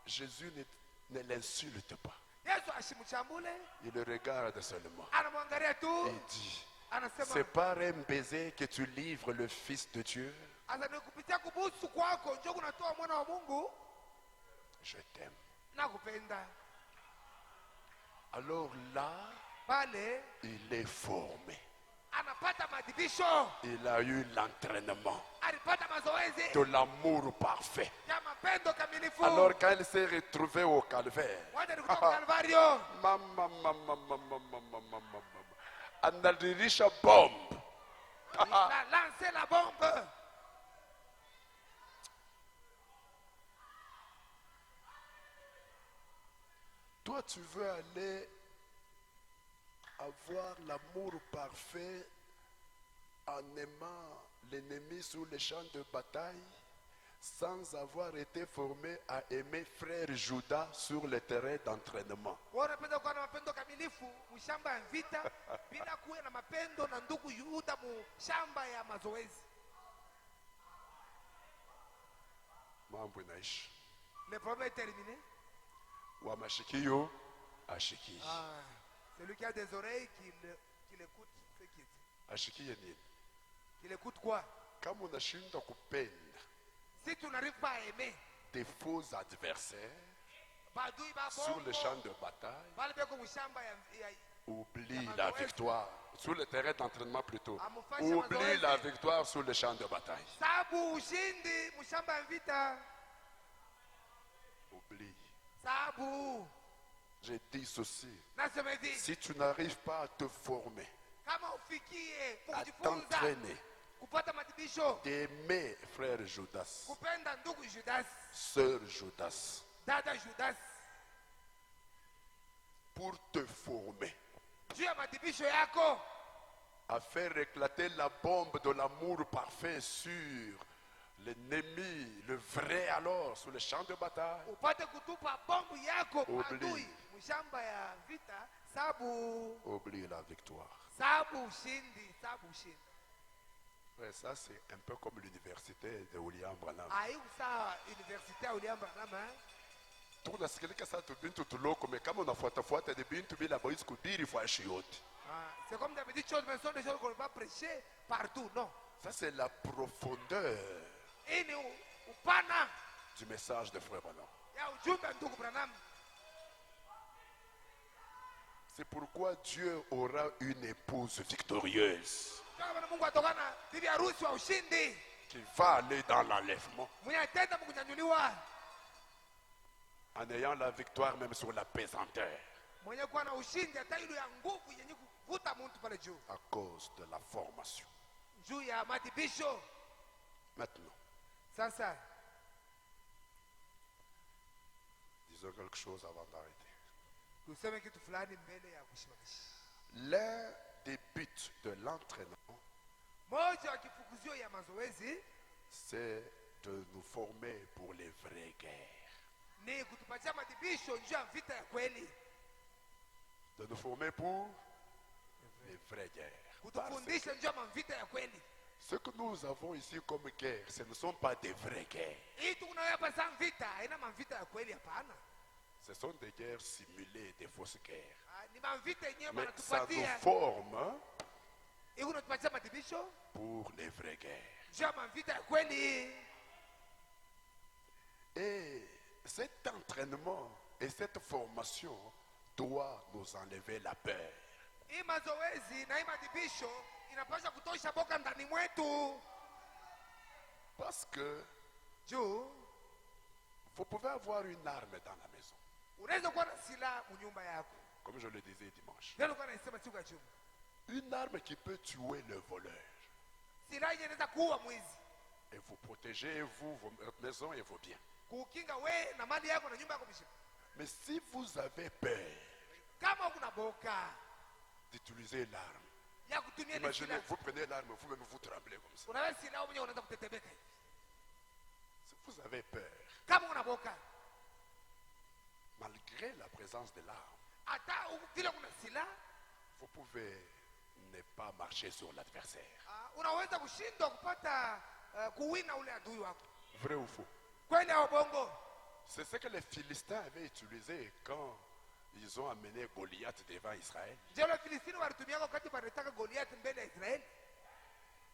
S2: Jésus ne l'insulte pas.
S1: Yesu ashimchambule,
S2: Il le regarde seulement.
S1: anamwangalia tu,
S2: Il dit,
S1: anasema
S2: c'est par un baiser que tu livres le Fils de Dieu.
S1: asa ni kupitia kubusu kwako ndio kunatoa mwana wa Mungu.
S2: Je t'aime.
S1: Nakupenda.
S2: Alors là,
S1: Pale
S2: il est formé.
S1: anapata madibisho,
S2: Il a eu l'entraînement
S1: alipata mazoezi
S2: de l'amour parfait.
S1: ya mapendo kamilifu.
S2: Alors quand il s'est retrouvé au calvaire,
S1: Wacha nikutoka Kalvario,
S2: anadirisha bombe.
S1: na lance la bombe.
S2: Toi, tu veux aller avoir l'amour parfait en aimant l'ennemi sur les champs de bataille, sans avoir été formé à aimer frère Judas sur le terrain d'entraînement.
S1: Wewe unapenda kuwa na mapendo kamilifu mshamba ya vita bila kuwa na mapendo na ndugu Yuda mshamba ya mazoezi.
S2: Mambo inaishi.
S1: Le problème est terminé.
S2: Wamashikio ashiki.
S1: Celui qui a des oreilles qui l'écoute ce qui dit.
S2: Ashikie nini?
S1: Qu'il écoute quoi?
S2: Kama unashindwa kupenda
S1: si tu n'arrives pas à aimer
S2: des faux adversaires
S1: badui ba
S2: sur le champ
S1: bongo
S2: de bataille,
S1: bale beko mushamba ya
S2: oublie la victoire. Sur le terrain d'entraînement plutôt.
S1: Amufanye
S2: Oublie
S1: mazoezi.
S2: la victoire sur le champ de bataille.
S1: sabu ushindi mushamba ya vita.
S2: Oublie.
S1: Sabu
S2: J'ai dit ceci.
S1: nasema hivi,
S2: Si tu n'arrives pas à te former,
S1: kama ufikie
S2: à
S1: kujifunza
S2: t'entraîner,
S1: kupata matibisho,
S2: d'aimer frère Judas,
S1: kupenda ndugu Judas,
S2: sœur Judas,
S1: dada Judas,
S2: pour te former,
S1: juu ya matibisho yako,
S2: à faire éclater la bombe de l'amour parfait sur l'ennemi, le vrai alors, sur le champ de bataille.
S1: upate kutupa bombu yako
S2: Oublie.
S1: adui mshamba ya vita. Sabu
S2: Oublie la victoire.
S1: ushindi, sabu ushindi.
S2: Ouais, ça c'est un peu comme l'université de William Branham.
S1: Aiku sawa university ya William Branham
S2: Tunasikilika sasa bintu tuloko mais kama unafuatafuata de bintu bila boys kubiri fashi yote.
S1: c'est comme d'habitude chose mais sont des choses qu'on ne peut pas prêcher partout, non.
S2: Ça c'est la profondeur
S1: Hii ni upana
S2: du message de frère Branham.
S1: ya ujumbe ndugu Branham.
S2: C'est pourquoi Dieu aura une épouse victorieuse
S1: Kama Mungu atokana bibi harusi wa ushindi
S2: qui va aller dans l'enlèvement
S1: mwenye atenda mkunyanyuliwa,
S2: en ayant la victoire même sur la pesanteur
S1: mwenye kuwa na ushindi hata ile ya nguvu yenye kuvuta mtu pale juu,
S2: à cause de la formation.
S1: juu ya matibisho.
S2: Maintenant,
S1: Sasa
S2: disons quelque chose avant d'arrêter.
S1: tuseme kitu fulani mbele ya kushimamisha.
S2: L'un des buts de l'entraînement,
S1: Moja wa kifukuzio ya mazoezi
S2: c'est de nous former pour les vraies guerres.
S1: ni kutupatia matibisho juu ya vita ya kweli,
S2: De nous former pour les vraies guerres. Parce
S1: kutufundisha juu ya mavita ya kweli.
S2: ce que nous avons ici comme guerre, ce ne sont pas des vraies guerres.
S1: Hii tunayopa sana vita haina mavita ya kweli, hapana.
S2: Ce sont des guerres simulées, des fausses guerres.
S1: Ni mavita yenyewe
S2: Mais ça nous
S1: wanatupatia
S2: forme
S1: ili unatupatia matibisho
S2: pour les vraies guerres.
S1: juu ya mavita ya kweli.
S2: Et cet entraînement et cette formation doit nous enlever la peur.
S1: Hii mazoezi na hii matibisho inapaswa kutosha boka ndani mwetu,
S2: Parce que
S1: juu
S2: vous pouvez avoir une arme dans la maison.
S1: unaweza kuwa na silaha munyumba yako,
S2: Comme je le disais dimanche.
S1: ndio nilikuwa nasema siku ya juma,
S2: Une arme qui peut tuer le voleur
S1: silaha yenye inaweza kuua mwizi,
S2: et vous protéger, vous, votre maison et vos biens.
S1: kukinga we na mali yako na nyumba yako mshika.
S2: Mais si vous avez peur
S1: Kama kuna boka
S2: d'utiliser l'arme,
S1: ya kutumia ile
S2: imaginez,
S1: silaha,
S2: vous prenez l'arme, vous-même vous tremblez comme ça.
S1: unaweza silaha mwenyewe unaanza kutetemeka hivi.
S2: Si vous avez peur,
S1: Kama kuna boka
S2: malgré la présence de l'arme,
S1: hata vile kuna silaha
S2: vous pouvez ne pas marcher sur l'adversaire.
S1: unaweza kushindwa kupata kuwina ule adui wako.
S2: Vrai ou faux?
S1: Kweli au bongo?
S2: C'est ce que les Philistins avaient utilisé quand ils ont amené Goliath devant Israël.
S1: Je wale Filistini walitumia wakati wanataka Goliath mbele ya Israeli.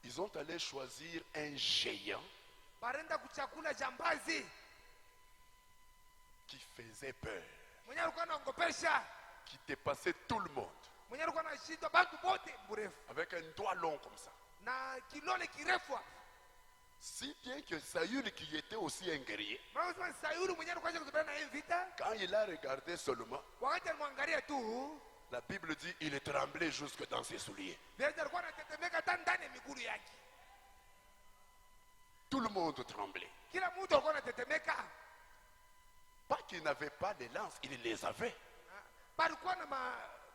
S2: Ils ont allé choisir un géant
S1: Barenda kuchakula jambazi
S2: qui faisait peur,
S1: mwenye alikuwa anaongopesha,
S2: qui dépassait tout le monde,
S1: mwenye alikuwa anashindwa bantu bote mrefu
S2: avec un doigt long comme ça.
S1: na kilole kirefu.
S2: Si bien que Saül, qui était aussi un guerrier,
S1: Mwanzo Sayuni mwenye alikuwa anataka na hii vita,
S2: quand il a regardé seulement,
S1: wakati alimwangalia tu,
S2: la Bible dit il tremblait jusque dans ses souliers.
S1: Biblia alikuwa anatetemeka hata ndani ya miguu yake.
S2: Tout le monde tremblait.
S1: Kila mtu alikuwa anatetemeka.
S2: Pas qu'il n'avait pas de lances, il les avait.
S1: Balikuwa na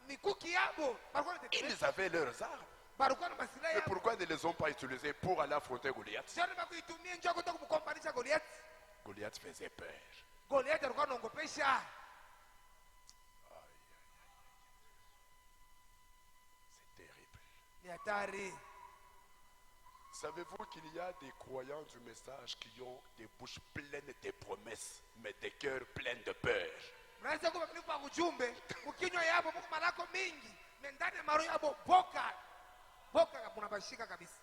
S1: mikuki yabo, balikuwa wanatetemeka.
S2: Ils avaient leurs armes.
S1: Balikuwa na masilaha
S2: Mais
S1: yabo.
S2: pourquoi ils ne les ont pas utilisées pour aller affronter Goliath?
S1: Sio ndio kuitumia njoo kutoka kumkompanisha Goliath.
S2: Goliath faisait peur.
S1: Goliath alikuwa anaongopesha.
S2: C'est terrible.
S1: Ni hatari.
S2: Savez-vous qu'il y a des croyants du message qui ont des bouches pleines de promesses, mais des cœurs pleins de peur?
S1: Unaweza kuwa mlipo wa ujumbe, ukinywa yabo Mungu malako mingi, na ndani ya maro yabo boka. Boka kuna bashika kabisa.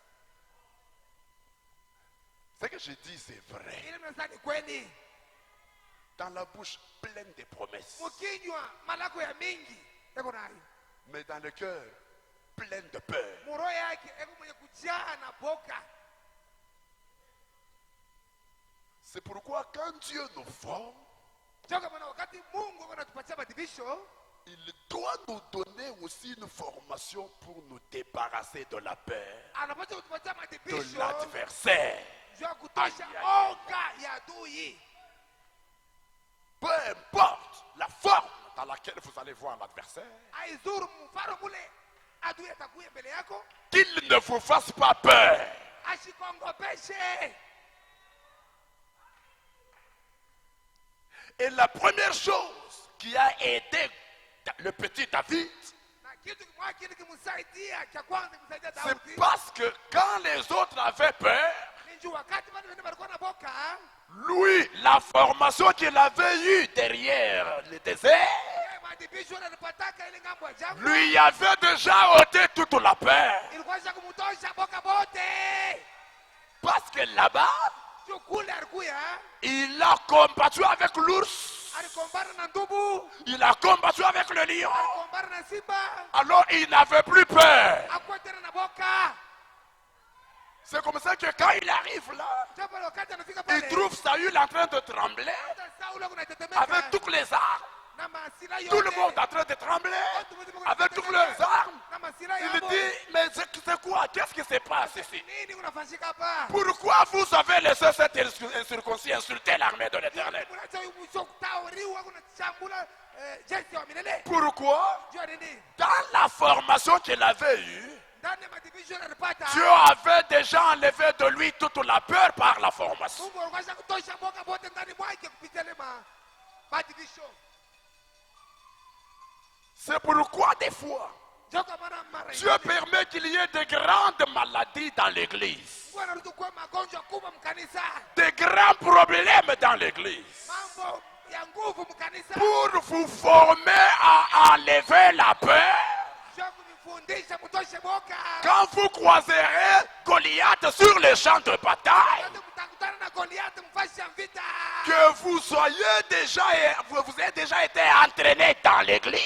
S2: C'est que je dis c'est vrai.
S1: ile mnasema ni kweli.
S2: Dans la bouche pleine de promesses.
S1: Mkinywa malako ya mingi eko nayo.
S2: Mais dans le cœur plein de peur.
S1: Muro yake eko mwenye kujaa na boka.
S2: C'est pourquoi quand Dieu nous forme,
S1: Choka maana wakati Mungu anatupatia madibisho,
S2: il doit nous donner aussi une formation pour nous débarrasser de la peur,
S1: anapaswa kutupatia
S2: de
S1: madibisho
S2: l'adversaire.
S1: juu ya kutosha
S2: Aïe, aïe.
S1: oga ya adui.
S2: Peu importe la forme dans laquelle vous allez voir l'adversaire,
S1: Aizuru mfano mule adui atakuya mbele yako,
S2: qu'il ne vous fasse pas peur.
S1: ashikongopeshe.
S2: Et la première chose qui a aidé le petit David,
S1: Na kitu kimoja kile kimsaidia cha kwanza kumsaidia
S2: c'est
S1: Daudi
S2: parce que quand les autres avaient peur,
S1: ni juu wakati wale wengine walikuwa na boka,
S2: lui, la formation qu'il avait eue derrière le désert,
S1: yeye madibisho anapataka ile ngambo ya jangwa,
S2: lui avait déjà ôté toute la peur.
S1: ilikuwa cha kumtosha boka bote.
S2: Parce que là-bas,
S1: Juu kule alikuya
S2: il a combattu avec l'ours,
S1: alikombana na ndubu,
S2: il a combattu avec le lion.
S1: alikombana na simba,
S2: Alors il n'avait plus peur.
S1: hakuwa tena na boka.
S2: C'est comme ça que quand il arrive là,
S1: Japo wakati anafika
S2: il
S1: pale
S2: trouve Saül en train de trembler
S1: hata Saulo kunatetemeka
S2: avec toutes les armes.
S1: na masila yote,
S2: Tout le monde en train de trembler avec toutes leurs armes.
S1: na masila
S2: Il
S1: yabo.
S2: dit, mais c'est quoi? Qu'est-ce qui se passe ici?
S1: Nini unafanyika hapa?
S2: Pourquoi vous avez laissé cet incirconcis insulter l'armée de l'Éternel?
S1: Mnacha huyu mwisho kutauriwa kuna chambula jeshi wa milele.
S2: Pourquoi?
S1: Jua nini?
S2: Dans la formation qu'il avait eue,
S1: Ndani ya madivision alipata.
S2: Dieu avait déjà enlevé de lui toute la peur par la formation.
S1: Mungu alikuwa kutosha boka bote ndani mwake kupitia ile madivision.
S2: C'est pourquoi des fois,
S1: Joka maana mara
S2: Dieu permet qu'il y ait de grandes maladies dans l'église,
S1: Mungu anaruhusu kwa magonjwa kubwa mkanisa.
S2: de grands problèmes dans l'église,
S1: Mambo ya nguvu mkanisa.
S2: pour vous former à enlever la peur.
S1: Jua kunifundisha mtoshe boka.
S2: Quand vous croiserez Goliath sur les champs de bataille,
S1: Wakati mtakutana na Goliath mfasi ya vita.
S2: que vous soyez déjà, vous avez déjà été entraîné dans l'église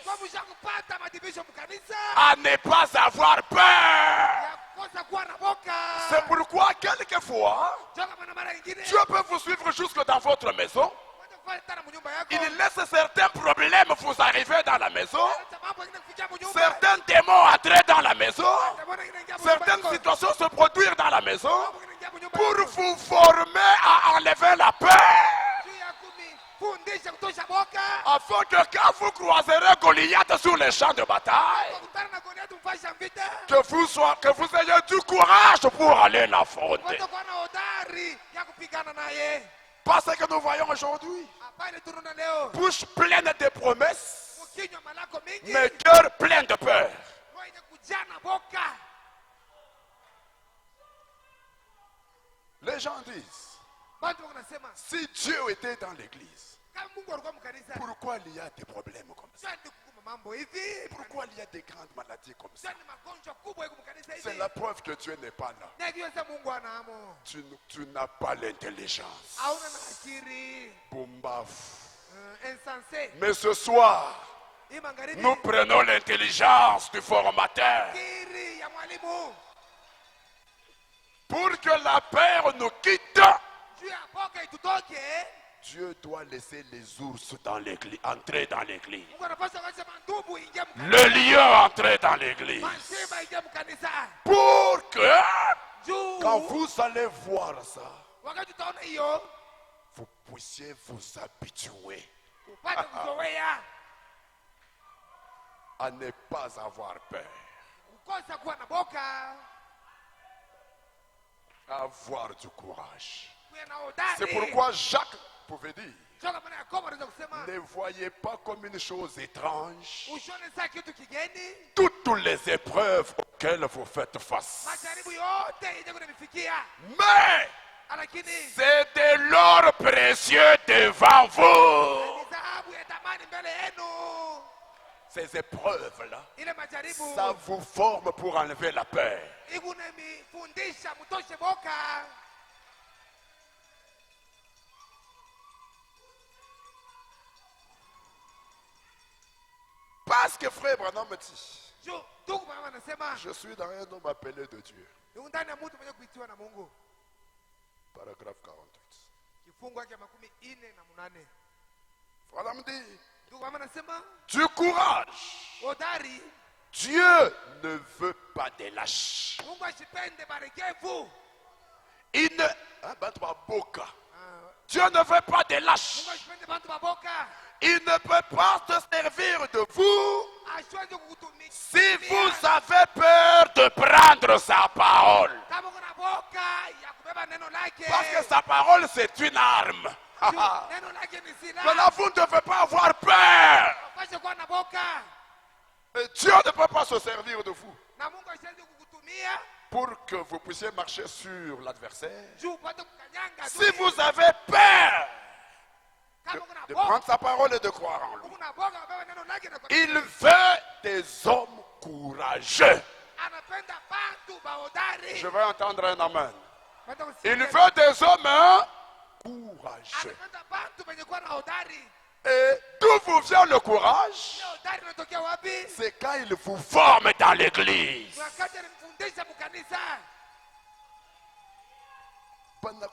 S1: Kwa mshakupata madivision mkanisa.
S2: à ne pas avoir peur.
S1: Ya kosa kuwa na boka.
S2: C'est pourquoi quelquefois,
S1: Joka maana mara nyingine.
S2: Dieu peut vous suivre jusque dans votre maison.
S1: Wacha kufanya tena mnyumba yako.
S2: Il laisse certains problèmes vous arriver dans la maison,
S1: Acha mambo mengine kufikia mnyumba.
S2: certains démons entrer dans la maison,
S1: Acha mbona ingine ingia mnyumba
S2: certaines
S1: yako.
S2: situations se produire dans la maison
S1: Mambo mengine ingia mnyumba
S2: pour
S1: yako.
S2: vous former à enlever la peur.
S1: Juu ya kumifundisha kutosha boka.
S2: Afin que quand vous croiserez Goliath sur les champs de bataille,
S1: Wakutana na Goliath mfasi ya vita.
S2: que vous ayez du courage pour aller l'affronter.
S1: Watakuwa na hodari ya kupigana naye.
S2: Parce que nous voyons aujourd'hui,
S1: Hapana tunaona leo.
S2: bouche pleine de promesses,
S1: Mkinywa malako mingi.
S2: mais cœur plein de peur.
S1: Roho yenye kujaa na boka.
S2: Les gens disent,
S1: Watu wanasema
S2: si Dieu était dans l'église,
S1: kama Mungu alikuwa mkanisa.
S2: pourquoi il y a des problèmes comme ça?
S1: Sasa ni kukuma mambo hivi.
S2: Pourquoi il y a des grandes maladies comme ça?
S1: Sasa ni magonjwa kubwa ya kumkanisa
S2: C'est
S1: hivi.
S2: la preuve que Dieu n'est pas là.
S1: Na kiweza Mungu anamo.
S2: Tu n'as pas l'intelligence.
S1: Hauna na akili.
S2: Bombaf.
S1: Insensé.
S2: Mais ce soir,
S1: Hii magharibi.
S2: nous prenons l'intelligence du formateur
S1: Akili ya mwalimu.
S2: pour que la peur nous quitte.
S1: Juu ya boka itutoke.
S2: Dieu doit laisser les ours dans l'église, entrer dans l'église.
S1: Mungu anapaswa kuacha mandubu ingia mkanisa.
S2: Le lion entrer dans l'église.
S1: Masimba ingia mkanisa.
S2: Pour que,
S1: Juu.
S2: quand vous allez voir ça,
S1: Wakati utaona hiyo.
S2: vous puissiez vous habituer
S1: Upate kuzoea.
S2: à ne pas avoir peur,
S1: Kukosa kuwa na boka.
S2: à avoir du courage.
S1: Kuwa na hodari.
S2: C'est pourquoi Jacques pouvait dire,
S1: Choka maana Yakobo anaweza kusema.
S2: ne voyez pas comme une chose étrange
S1: Usione saa kitu kigeni.
S2: toutes les épreuves auxquelles vous faites face.
S1: Majaribu yote yenye kunamifikia.
S2: Mais
S1: Lakini
S2: c'est de l'or précieux devant vous.
S1: ni dhahabu ya thamani mbele yenu.
S2: Ces épreuves-là,
S1: Ile majaribu.
S2: ça vous forme pour enlever la peur.
S1: Ikunamifundisha mtoshe boka.
S2: que frère Branham me dit,
S1: juu ndugu Branham anasema
S2: je suis dans un homme appelé de Dieu.
S1: ni ndani ya mtu mwenye kuitiwa na Mungu.
S2: Paragraphe 48.
S1: Kifungu yake 48.
S2: Branham dit,
S1: Ndugu Branham anasema
S2: du courage.
S1: hodari,
S2: Dieu ne veut pas des lâches.
S1: Mungu asipende baregevu.
S2: Il ne... Hein, bantu baboka. Dieu ne veut pas des lâches.
S1: Mungu asipende bantu baboka.
S2: Il ne peut pas se servir de vous
S1: Asiwezi kukutumia.
S2: si vous avez peur de prendre sa parole.
S1: Kama kuna boka ya kubeba neno lake.
S2: Parce que sa parole, c'est une arme.
S1: Neno lake ni silaha.
S2: Maintenant, vous ne devez pas avoir peur.
S1: Upashe kuwa na boka.
S2: Et Dieu ne peut pas se servir de vous
S1: Na Mungu asiwezi kukutumia
S2: pour que vous puissiez marcher sur l'adversaire.
S1: juu upate kukanyanga.
S2: Si vous avez peur
S1: Kama kuna
S2: de
S1: boka,
S2: prendre sa parole et de croire en lui,
S1: kuna boka kubeba neno lake na
S2: il veut des hommes courageux.
S1: anapenda bantu bahodari.
S2: Je veux entendre un amen.
S1: Pata kusikia.
S2: Il veut des hommes courageux.
S1: Anapenda bantu benye kuwa na hodari.
S2: Et d'où vous vient le courage?
S1: Ile hodari inatokea wapi?
S2: C'est quand il vous forme dans l'église.
S1: Wakati alimfundisha mkanisa.
S2: Pana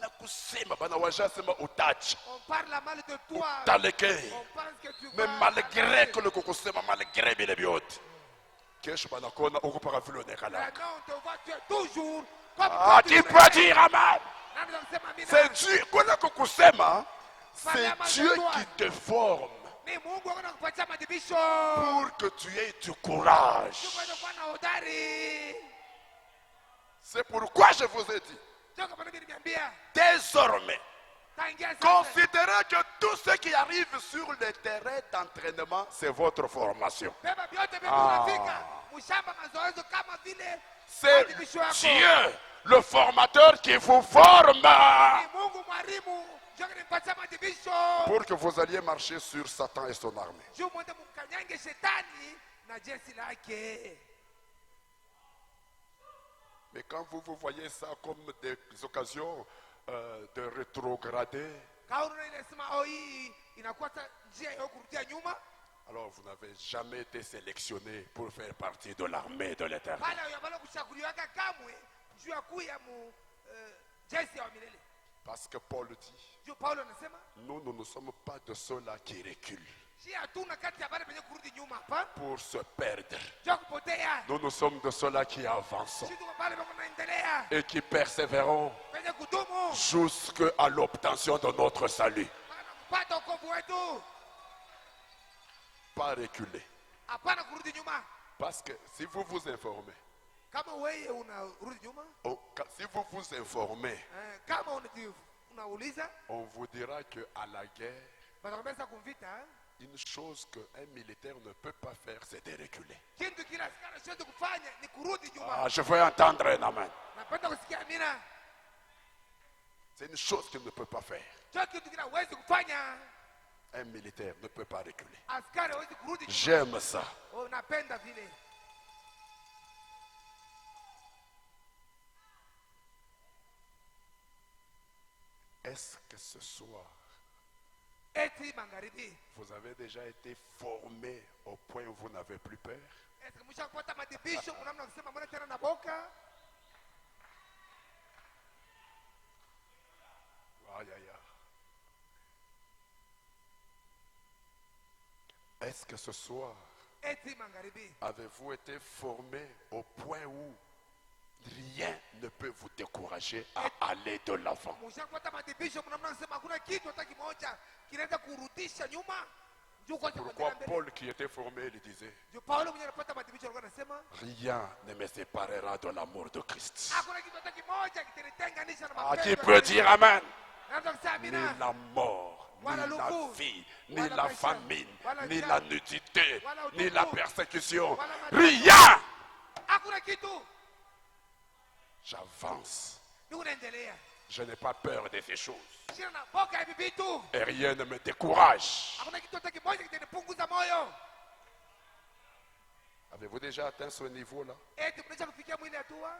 S2: kusema, bana wajasema utachi.
S1: On parle mal de toi.
S2: Utaleke.
S1: On pense que tu
S2: Mais
S1: vas
S2: malgré que le kukusema, malgré bile biote. Kesho bana kona ukupaka vile onekala.
S1: maintenant on te voit, tu es toujours comme
S2: Ah,
S1: toi,
S2: tu peux dire amen.
S1: Nani anasema amina?
S2: C'est Dieu. Kona kukusema, c'est
S1: Parle
S2: Dieu
S1: mal de
S2: qui te forme
S1: Ni Mungu anakupatia madibisho.
S2: pour que tu aies du courage.
S1: Tupende kuwa na hodari.
S2: C'est pourquoi je vous ai dit,
S1: Ndio kama niliambia.
S2: désormais,
S1: Tangia sasa.
S2: considérez que tout ce qui arrive sur le terrain d'entraînement, c'est votre formation.
S1: Beba vyote vinafika. Mshamba mazoezi kama vile
S2: C'est
S1: madibisho yako.
S2: Dieu, le formateur, qui vous forme
S1: Ni Mungu mwalimu. Ndio kanipatia madibisho.
S2: pour que vous alliez marcher sur Satan et son armée.
S1: Juu mwende mkanyange shetani na jeshi lake.
S2: Mais quand vous voyez ça comme des occasions de rétrograder,
S1: Kauna inasema oh hii inakuwa njia ya kurudia nyuma.
S2: alors vous n'avez jamais été sélectionné pour faire partie de l'armée de l'Éternel.
S1: Pale yabala kuchaguliwa kamwe juu ya kuya mu jeshi ya milele.
S2: Parce que Paul dit,
S1: Juu Paulo anasema
S2: nous ne sommes pas de ceux-là qui reculent
S1: si hatuna kati ya bale penye kurudi nyuma hapa.
S2: pour se perdre.
S1: Juu kupotea.
S2: Nous sommes de ceux-là qui avancent
S1: Sisi tuko pale pako naendelea.
S2: et qui persévérons
S1: Penye kudumu.
S2: jusqu'à l'obtention de notre salut.
S1: Kupata wokovu wetu.
S2: Pas reculer.
S1: Hapana kurudi nyuma.
S2: Parce que si vous vous informez,
S1: Kama wewe unarudi nyuma,
S2: si vous vous informez,
S1: kama unauliza,
S2: on vous dira qu'à la guerre,
S1: batakwambia sasa kumvita,
S2: une chose qu'un militaire ne peut pas faire, c'est de reculer.
S1: kitu kila askari siwezi kufanya ni kurudi nyuma.
S2: Ah, je veux entendre un amen.
S1: Napenda kusikia amina.
S2: C'est une chose qu'il ne peut pas faire.
S1: Sio kitu kila huwezi kufanya.
S2: Un militaire ne peut pas reculer.
S1: Askari hawezi kurudi nyuma.
S2: J'aime ça.
S1: Oh, napenda vile.
S2: Est-ce que ce soir,
S1: Eti magharibi.
S2: vous avez déjà été formé au point où vous n'avez plus peur?
S1: Est-ce que mshakupata madibisho mnamna kusema mbona tena na boka?
S2: Aïe, aïe, aïe. Est-ce que ce soir,
S1: Eti magharibi.
S2: avez-vous été formé au point où rien ne peut vous décourager à aller de l'avant?
S1: Mshakupata madibisho mnamna kusema hakuna kitu hata kimoja kinaweza kurudisha nyuma. Juu kwa
S2: Pourquoi Paul qui était formé, il disait,
S1: Juu Paulo mwenye anapata madibisho alikuwa anasema
S2: rien ne me séparera de l'amour de Christ.
S1: hakuna kitu hata kimoja kitanitenganisha na
S2: Ah,
S1: mapenzi.
S2: qui peut dire amen?
S1: Naweza kusema
S2: Ni
S1: amina.
S2: la mort,
S1: Wala
S2: ni la
S1: lugu,
S2: vie, ni
S1: wala
S2: la
S1: maisha,
S2: famine,
S1: wala
S2: ni
S1: njaa,
S2: la nudité,
S1: wala
S2: ni
S1: utupu,
S2: la persécution.
S1: wala mateso.
S2: Rien!
S1: Hakuna kitu.
S2: J'avance.
S1: Ni unaendelea.
S2: Je n'ai pas peur de ces choses.
S1: Sina na boka hivi vitu.
S2: Et rien ne me décourage.
S1: Hakuna kitu hata kimoja kitanipunguza moyo.
S2: Avez-vous déjà atteint ce niveau-là?
S1: Eti mnaisha kufikia mwili hatua.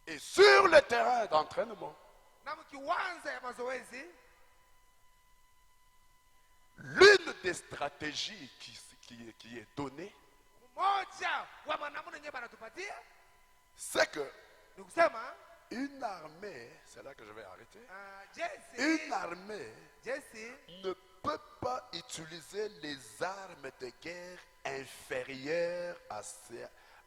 S2: Et sur le terrain d'entraînement,
S1: Na mkiwanza ya mazoezi,
S2: L'une des stratégies qui est donnée,
S1: Mmoja wa manamuna yenyewe banatupatia
S2: c'est que
S1: ni kusema
S2: une armée, c'est là que je vais arrêter,
S1: jeshi
S2: une armée ne peut pas utiliser les armes de guerre inférieures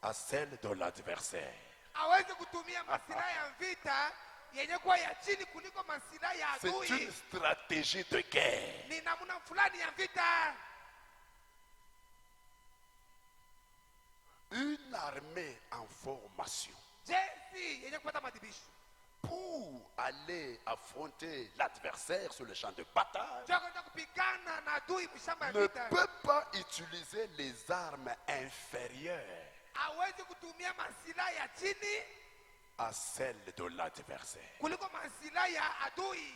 S2: à celles de l'adversaire.
S1: hawezi kutumia masilaha ya vita yenye kuwa ya chini kuliko masilaha ya
S2: C'est une
S1: adui.
S2: stratégie de guerre.
S1: Ni namna fulani ya vita.
S2: Une armée en formation
S1: Jeshi yenye kupata madibisho
S2: pour aller affronter l'adversaire sur le champ de bataille
S1: ndio kwenda kupigana na adui mshamba ya
S2: ne
S1: vita,
S2: peut pas utiliser les armes inférieures
S1: hawezi kutumia masilaha ya chini
S2: à celles de l'adversaire.
S1: kuliko masilaha ya adui.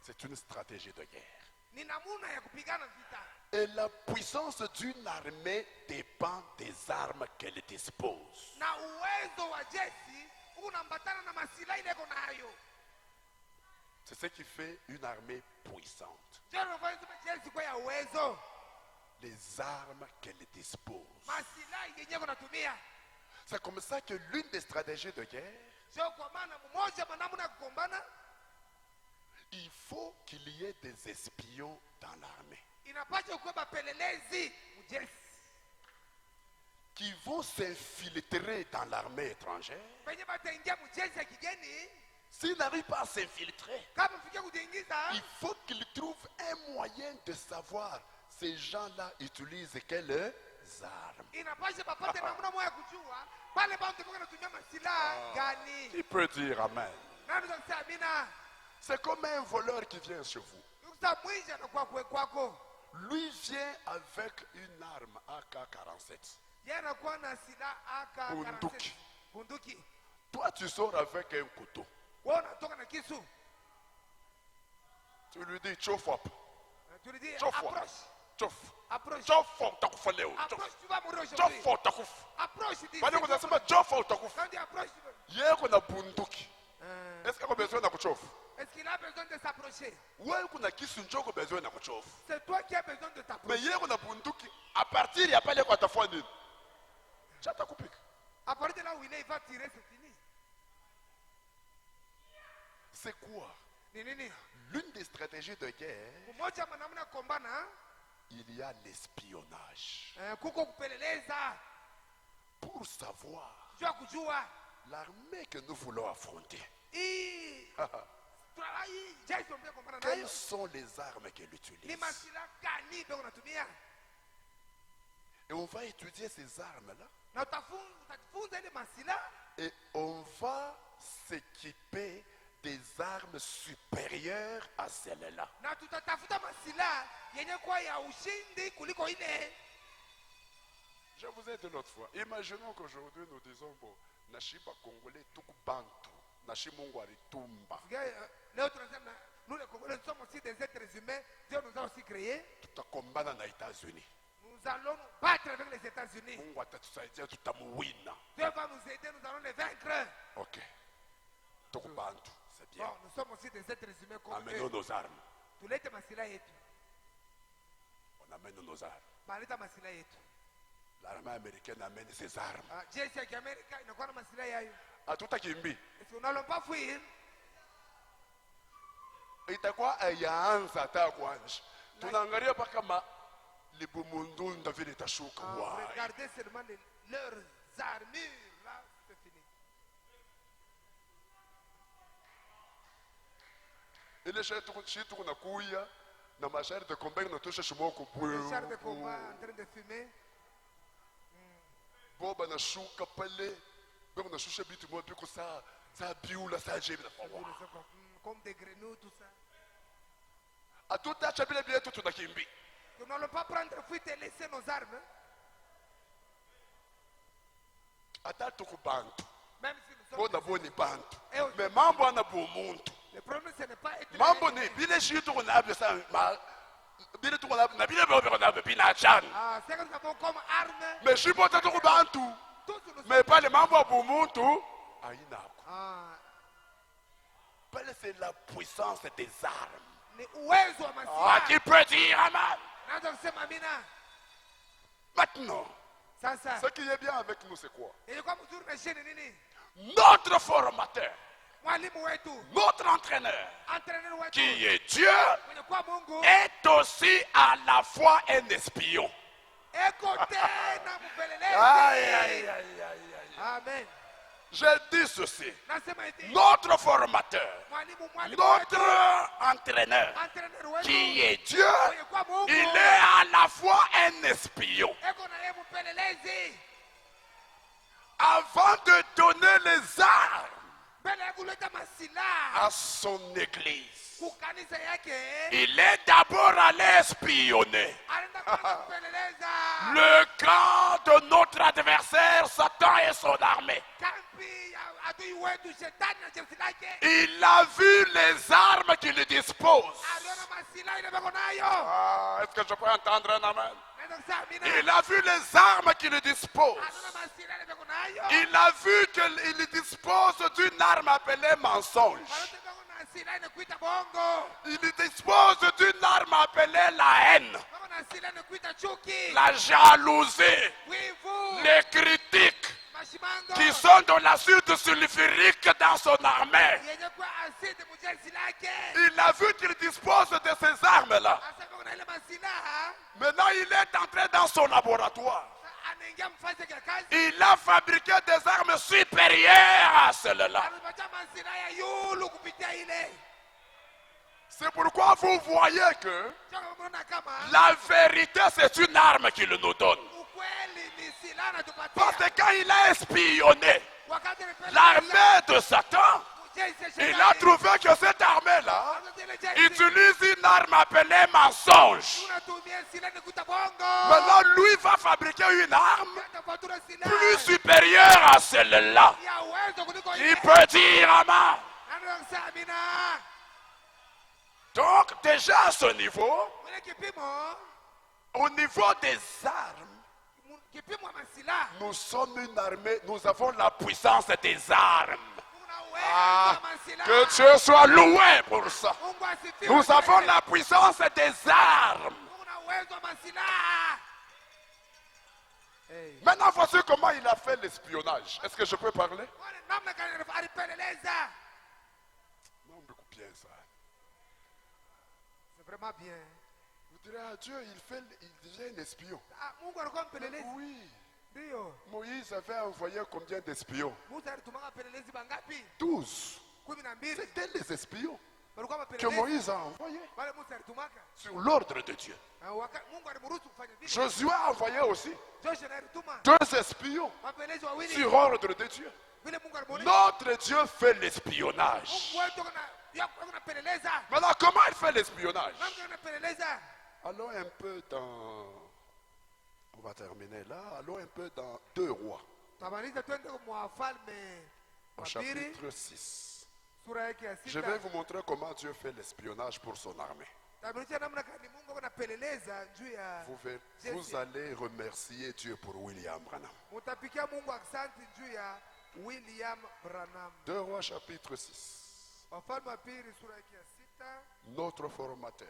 S2: C'est une stratégie de guerre.
S1: Ni namuna ya kupigana vita,
S2: Et la puissance d'une armée dépend des armes qu'elle dispose.
S1: na uwezo wa jeshi unaambatana na masilaha ile iko nayo.
S2: C'est ce qui fait une armée puissante.
S1: Ndio unafanya jeshi kwa ya uwezo,
S2: Les armes qu'elle dispose.
S1: masilaha yenye kunatumia.
S2: C'est comme ça que l'une des stratégies de guerre,
S1: Sio kwa maana mmoja manamuna kugombana,
S2: il faut qu'il y ait des espions dans l'armée
S1: inapaswa kuwa bapelelezi mjeshi
S2: qui vont s'infiltrer dans l'armée étrangère.
S1: penye bataingia mjeshi ya kigeni.
S2: S'ils n'arrivent pas à s'infiltrer,
S1: Kama fikia kujiingiza,
S2: il faut qu'ils trouvent un moyen de savoir ces gens-là utilisent quelles armes.
S1: inapaswa bapate namna moja ya kujua pale bantu bako natumia masilaha gani.
S2: Qui peut dire amen?
S1: Nani sasa amina?
S2: C'est comme un voleur qui vient chez vous.
S1: Yukusa mwinja na kwa kwako.
S2: Lui vient avec une arme AK-47.
S1: Yeye anakuwa na silaha
S2: Bunduki.
S1: bunduki.
S2: Toi, tu sors avec un couteau.
S1: Wewe unatoka na kisu.
S2: Tu lui dis, chauffe up.
S1: Tulidi
S2: Chauffe.
S1: approach.
S2: Chauffe.
S1: Approach.
S2: Chauffe, utakufa leo.
S1: Approach tu vas mourir
S2: Chauffe,
S1: aujourd'hui.
S2: utakufa.
S1: Approach dit.
S2: Bado kunasema chauffe, utakufa.
S1: Quand tu approches,
S2: Yeye kuna bunduki. Est-ce qu'il a besoin de kuchofu?
S1: est-ce qu'il a besoin de s'approcher?
S2: Wewe kuna kisu njoko besoin de kuchofu.
S1: C'est toi qui as besoin de
S2: Mais
S1: t'approcher.
S2: yeye kuna bunduki. À partir ya pale kwa tafua nini? Chata kupika.
S1: À partir de là où il est, il va tirer, c'est fini.
S2: C'est quoi?
S1: Ni nini?
S2: L'une des stratégies de guerre,
S1: Mmoja manamna kombana,
S2: il y a l'espionnage.
S1: kuko kupeleleza,
S2: Pour savoir
S1: jua kujua.
S2: l'armée que nous voulons affronter.
S1: Hii jeshi mbele kombana nayo.
S2: Quelles sont les armes qu'elle
S1: Ni
S2: utilise?
S1: masila gani ndio unatumia?
S2: Et on va étudier ces armes-là.
S1: Na utajifunza ile masila
S2: Et on va s'équiper des armes supérieures à celles-là.
S1: na tutatafuta masila yenye kuwa ya ushindi kuliko ile.
S2: Je vous ai dit l'autre fois, imaginons qu'aujourd'hui nous disons, bon, Nashiba Congolais, tout bantu, Nashimongwari Tumba.
S1: Leo tunasema nous les Congolais nous sommes aussi des êtres humains. Dieu nous a aussi créés.
S2: Tout combattre dans les États-Unis.
S1: Nous allons nous battre avec les États-Unis.
S2: Mungu atatusaidia tutamwina.
S1: Dieu va nous aider, nous allons les vaincre.
S2: Ok. Tout bantu, c'est bien.
S1: Bon, nous sommes aussi des êtres humains comme
S2: Amenons
S1: eux.
S2: nos armes.
S1: Tulete masila yetu.
S2: On amène nos armes.
S1: Baleta masila yetu.
S2: L'armée américaine amène ses armes.
S1: Jeshi ya Amerika inakuwa na masila yayo.
S2: Hatutakimbi.
S1: Est-ce qu'on n'allons pas fuir?
S2: Itakuwa yaanza hata kwanza. Tunaangalia mpaka libumundunda vile itashuka. Why?
S1: Regardez seulement leurs armures. Là, c'est fini.
S2: Ile shi tuko na kuya na mashari de combat inatosha shimoko
S1: Les chars de combat en train de fumer.
S2: boba na shuka pale beko na shusha bitu mo biko sa biula sa jebi na
S1: Comme des grenouilles, tout ça.
S2: atutacha bile bile tunakimbi.
S1: Nous n'allons pas prendre fuite et laisser nos armes.
S2: Ata tuko bantu
S1: Même si nous
S2: boda
S1: sommes.
S2: boni bantu
S1: Eh, oui.
S2: me mambo ana bumuntu
S1: Le problème, ce n'est pas être.
S2: mambo ni bile shi tuko na abisa bile tuko na bile beko na bina chan
S1: Ce que nous avons comme arme,
S2: me shi bota tuko bantu
S1: tous nous
S2: me pale mambo ya bumuntu aina
S1: Ah,
S2: pale c'est la puissance des armes.
S1: ni uwezo wa
S2: Ah,
S1: masilaha.
S2: qui peut dire amen?
S1: Naweza kusema amina.
S2: Maintenant,
S1: Sasa
S2: ce qui est bien avec nous, c'est quoi?
S1: ilikuwa mzuri na sheni nini?
S2: Notre formateur,
S1: Mwalimu wetu,
S2: notre entraîneur,
S1: entraîneur wetu
S2: qui est Dieu,
S1: mwenye kuwa Mungu
S2: est aussi à la fois un espion.
S1: eko tena
S2: Aïe,
S1: mpelelezi.
S2: aïe, aïe, aïe, aïe.
S1: Amen.
S2: Je dis ceci.
S1: Nasema hivi,
S2: Notre formateur,
S1: mwalimu
S2: notre
S1: wetu,
S2: entraîneur,
S1: entraîneur wetu
S2: qui est Dieu,
S1: mwenye kuwa Mungu
S2: il est à la fois un espion.
S1: eko na yeye mpelelezi.
S2: Avant de donner les armes
S1: Mbele ya kuleta masilaha
S2: à son église,
S1: kukanisa yake,
S2: il est d'abord allé espionner
S1: anaenda kwanza kupeleleza
S2: le camp de notre adversaire, Satan et son armée.
S1: kambi ya adui wetu shetani na jeshi lake.
S2: Il a vu les armes qu'il dispose.
S1: Aliona masilaha ile bako nayo.
S2: Ah, est-ce que je peux entendre un amen?
S1: Naweza kusema amina.
S2: Il a vu les armes qu'il dispose.
S1: Aliona masilaha ile bako nayo.
S2: Il a vu qu'il dispose d'une arme appelée mensonge.
S1: Balote bako na silaha inakuita bongo.
S2: Il dispose d'une arme appelée la haine,
S1: Bako na silaha inakuita chuki.
S2: la jalousie,
S1: Wivu.
S2: les critiques
S1: Mashimango.
S2: qui sont de l'acide sulfurique dans son armée.
S1: Yenye kuwa asidi mujeshi lake.
S2: Il a vu qu'il dispose de ces armes-là.
S1: Asa bako na ile masilaha.
S2: Maintenant, il est entré dans son laboratoire.
S1: Anaingia mfasi ya kazi.
S2: Il a fabriqué des armes supérieures à celles-là.
S1: Anapatia masilaha ya yulu kupitia ile.
S2: C'est pourquoi vous voyez que
S1: Choka mnaona kama
S2: la vérité, c'est une arme qu'il nous donne.
S1: ukweli ni silaha anatupatia.
S2: Parce que quand il a espionné
S1: Wakati alipeleka
S2: l'armée de Satan,
S1: jeshi ya
S2: il
S1: shetani,
S2: a trouvé que cette armée-là
S1: wakati ile jeshi
S2: utilise une arme appelée mensonge.
S1: unatumia silaha inakuita bongo.
S2: Maintenant, lui va fabriquer une arme
S1: Atafatura silaha
S2: plus supérieure à celle-là.
S1: ya uwezo kuliko
S2: Il
S1: ile.
S2: peut dire amen.
S1: Anaweza kusema amina.
S2: Donc, déjà à ce niveau,
S1: Mwile kipimo,
S2: au niveau des armes,
S1: kipimo ya masilaha.
S2: nous sommes une armée, nous avons la puissance des armes.
S1: Kuna uwezo
S2: Ah,
S1: wa masilaha.
S2: que Dieu soit loué pour ça.
S1: Mungu asifiwe.
S2: Nous avons la puissance des armes.
S1: Kuna uwezo wa masilaha.
S2: Maintenant, voici comment il a fait l'espionnage. Est-ce que je peux parler?
S1: Wale namna gani alipeleleza.
S2: Non, beaucoup bien ça.
S1: C'est vraiment bien.
S2: Vous direz à Dieu, il devient un espion.
S1: Ah, Mungu alikuwa mpelelezi.
S2: Oui.
S1: Ndio.
S2: Moïse avait envoyé combien d'espions?
S1: Musa alitumaka wapelelezi bangapi?
S2: 12.
S1: 12.
S2: C'était les espions
S1: Walikuwa
S2: que
S1: wapelelezi.
S2: Moïse a envoyés
S1: Wale Musa alitumaka.
S2: sur l'ordre de Dieu.
S1: Mungu alimruhusu kufanya vile.
S2: Josué a envoyé aussi
S1: Joshua naye alituma
S2: 2 espions
S1: wapelelezi wawili.
S2: sur ordre de Dieu.
S1: Vile Mungu alimuonesha.
S2: Notre Dieu fait l'espionnage.
S1: Mungu wetu anapeleleza.
S2: Maintenant, comment il fait l'espionnage?
S1: Namna anapeleleza.
S2: Allons un peu dans... On va terminer là. Allons un peu dans 2 rois.
S1: Tamaliza twende kwa Wafalme
S2: Au
S1: wa pili
S2: chapitre 6.
S1: sura yake ya
S2: Je vais
S1: 6.
S2: vous montrer comment Dieu fait l'espionnage pour son armée.
S1: Tamaliza namna gani Mungu anapeleleza juu ya
S2: Vous allez remercier Dieu pour William Branham.
S1: mutapikia Mungu asante juu ya William Branham.
S2: 2 rois chapitre 6.
S1: Wafalme wa pili sura yake ya 6.
S2: Notre formateur,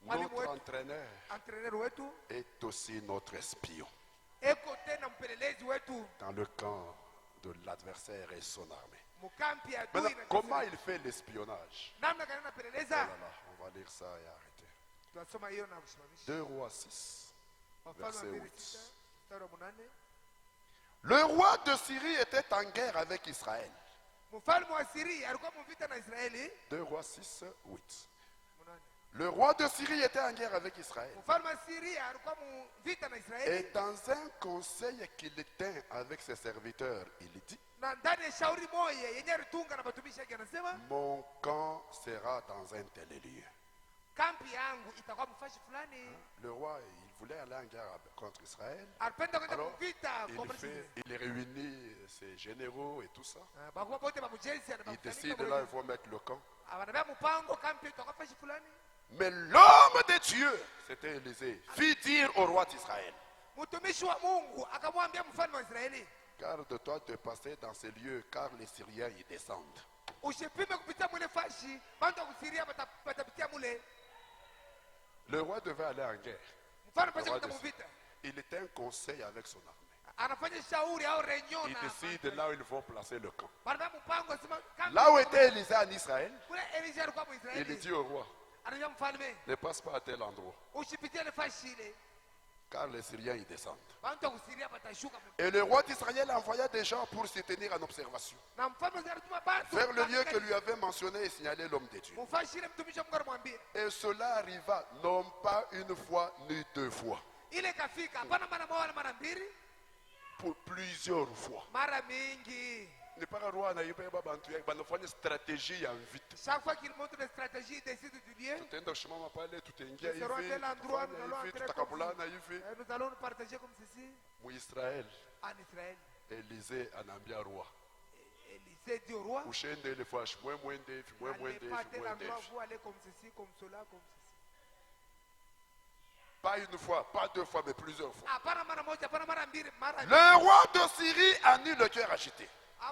S1: Mwalimu
S2: notre
S1: wetu,
S2: entraîneur
S1: entraîneur wetu
S2: est aussi notre espion
S1: eko tena mpelelezi wetu
S2: dans le camp de l'adversaire et son armée.
S1: mukampi ya adui
S2: Maintenant,
S1: na
S2: comment
S1: jeshi.
S2: il fait l'espionnage?
S1: Namna gani
S2: Oh
S1: anapeleleza?
S2: là là, on va lire ça et arrêter.
S1: Tunasoma hiyo na kusimamisha.
S2: 2 rois 6.
S1: Wafalme wa
S2: verset
S1: pili
S2: 8.
S1: 6 mstari wa 8.
S2: Le roi de Syrie était en guerre avec Israël.
S1: Mfalme wa Siria alikuwa mvita na Israeli.
S2: 2 rois 6, 8.
S1: 8.
S2: Le roi de Syrie était en guerre avec Israël.
S1: Mfalme wa Siria alikuwa mvita na
S2: Et
S1: Israeli.
S2: dans un conseil qu'il tint avec ses serviteurs, il dit,
S1: Na ndani ya shauri moja yenye alitunga na watumishi wake anasema
S2: mon camp sera dans un tel lieu.
S1: kampi yangu itakuwa mfashi fulani.
S2: Le roi, il voulait aller en guerre contre Israël.
S1: Alipenda kwenda
S2: Alors,
S1: mvita kwa
S2: il réunit ses généraux et tout ça.
S1: bakuwa bote ba mjeshi na
S2: Il décide là, il faut mettre le camp.
S1: Abanabia mpango kampi itakuwa fashi fulani.
S2: Mais l'homme de Dieu, c'était Élisée, fit dire au roi d'Israël,
S1: Mtumishi wa Mungu akamwambia mfalme wa Israeli,
S2: garde-toi de passer dans ces lieux, car les Syriens y descendent.
S1: Usipime kupitia mwile fashi, bantu wakusiria batapitia mule.
S2: Le roi devait aller en guerre.
S1: Mfano
S2: Le
S1: pesa
S2: roi
S1: kuta
S2: décide.
S1: muvita.
S2: Il était un conseil avec son armée.
S1: Anafanya shauri au reunion
S2: Il
S1: na.
S2: décide là où ils vont placer le camp.
S1: Bana mpango sema kama.
S2: Là où était Élisée en Israël,
S1: Kule Elisha alikuwa
S2: il
S1: Mwisraeli.
S2: dit au roi,
S1: Anajua mfalme.
S2: ne passe pas à tel endroit,
S1: Usipitie ile fashi ile.
S2: car les Syriens y descendent.
S1: Bantu wakusiria batashuka.
S2: Et le roi d'Israël envoya des gens pour se tenir en observation,
S1: Na mfalme alituma bantu.
S2: vers le lieu que lui avait mentionné et signalé l'homme de Dieu.
S1: Mfashi ile mtumishi wa Mungu alimwambia.
S2: Et cela arriva non pas une fois ni deux fois,
S1: Ile kafika hapana mara moja wala mara mbili.
S2: pour plusieurs fois.
S1: Mara mingi.
S2: Ne pas roi anayiba bantu yake banafanya stratégie ya vita.
S1: Chaque fois qu'il montre des stratégies, des sites du Dieu,
S2: Tutaenda kushimama pale, tutaingia
S1: nous serons à
S2: hivi,
S1: tel endroit, nous allons
S2: tutafanya hivi,
S1: entrer comme
S2: tutakapulana hivi.
S1: nous allons nous partager comme ceci
S2: Muisraeli
S1: en Israël.
S2: Élisée anaambia roi,
S1: Élisée dit au roi,
S2: ushende ile fashi mwe mwende hivi, mwe
S1: n'allez
S2: mwende
S1: pas à
S2: hivi,
S1: tel
S2: mwende
S1: endroit,
S2: hivi.
S1: vous allez comme ceci, comme cela, comme ceci.
S2: Pas une fois, pas deux fois, mais plusieurs fois.
S1: Hapana mara moja, hapana mara mbili, mara
S2: Le roi de Syrie en eut le cœur agité.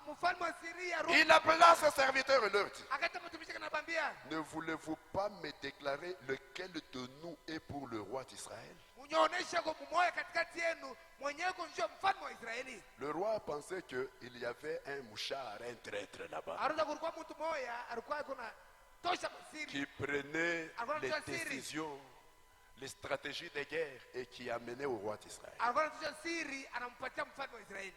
S1: mfalme wa Siria
S2: Il appela ses serviteurs et leur dit,
S1: akata mtumishi kanabambia,
S2: ne voulez-vous pas me déclarer lequel de nous est pour le roi d'Israël?
S1: mnionyeshe kwa mmoja katikati yenu mwenyewe kunjua mfalme wa Israeli.
S2: Le roi pensait qu'il y avait un mouchard, un traître là-bas,
S1: Aruza kulikuwa mtu mmoja alikuwa kuna tosha masiri.
S2: qui prenait les décisions, les stratégies de guerre et qui amenait au roi d'Israël.
S1: Alikuwa anatosha siri anampatia mfalme wa Israeli.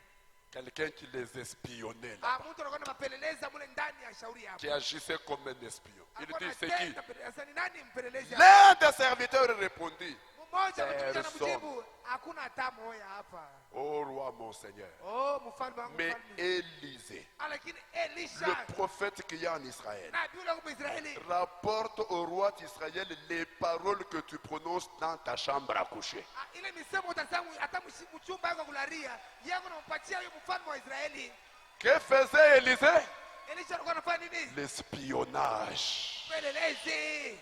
S2: Quelqu'un qui les espionnait là,
S1: Mtu alikuwa na mapeleleza mule ndani ya shauri hapo.
S2: qui agissait comme un espion. Il
S1: Alikuwa
S2: dit, c'est qui?
S1: anatenda peleleza, ni nani mpelelezi?
S2: L'un des serviteurs répondit,
S1: Mmoja mtumishi
S2: Personne.
S1: anamjibu, hakuna hata moja hapa.
S2: ô roi mon Seigneur.
S1: Oh, mfalme wangu
S2: Mais
S1: mfalme.
S2: Élisée,
S1: Lakini Elisha
S2: le prophète qui est en Israël,
S1: nabii yule kwa Israeli
S2: rapporte au roi d'Israël les paroles que tu prononces dans ta chambre à coucher.
S1: ile misemo utasamu hata mchumba wako kularia yako nampatia huyo mfalme wa Israeli.
S2: Que faisait Élisée?
S1: Elisha alikuwa anafanya nini?
S2: L'espionnage.
S1: Pelelezi.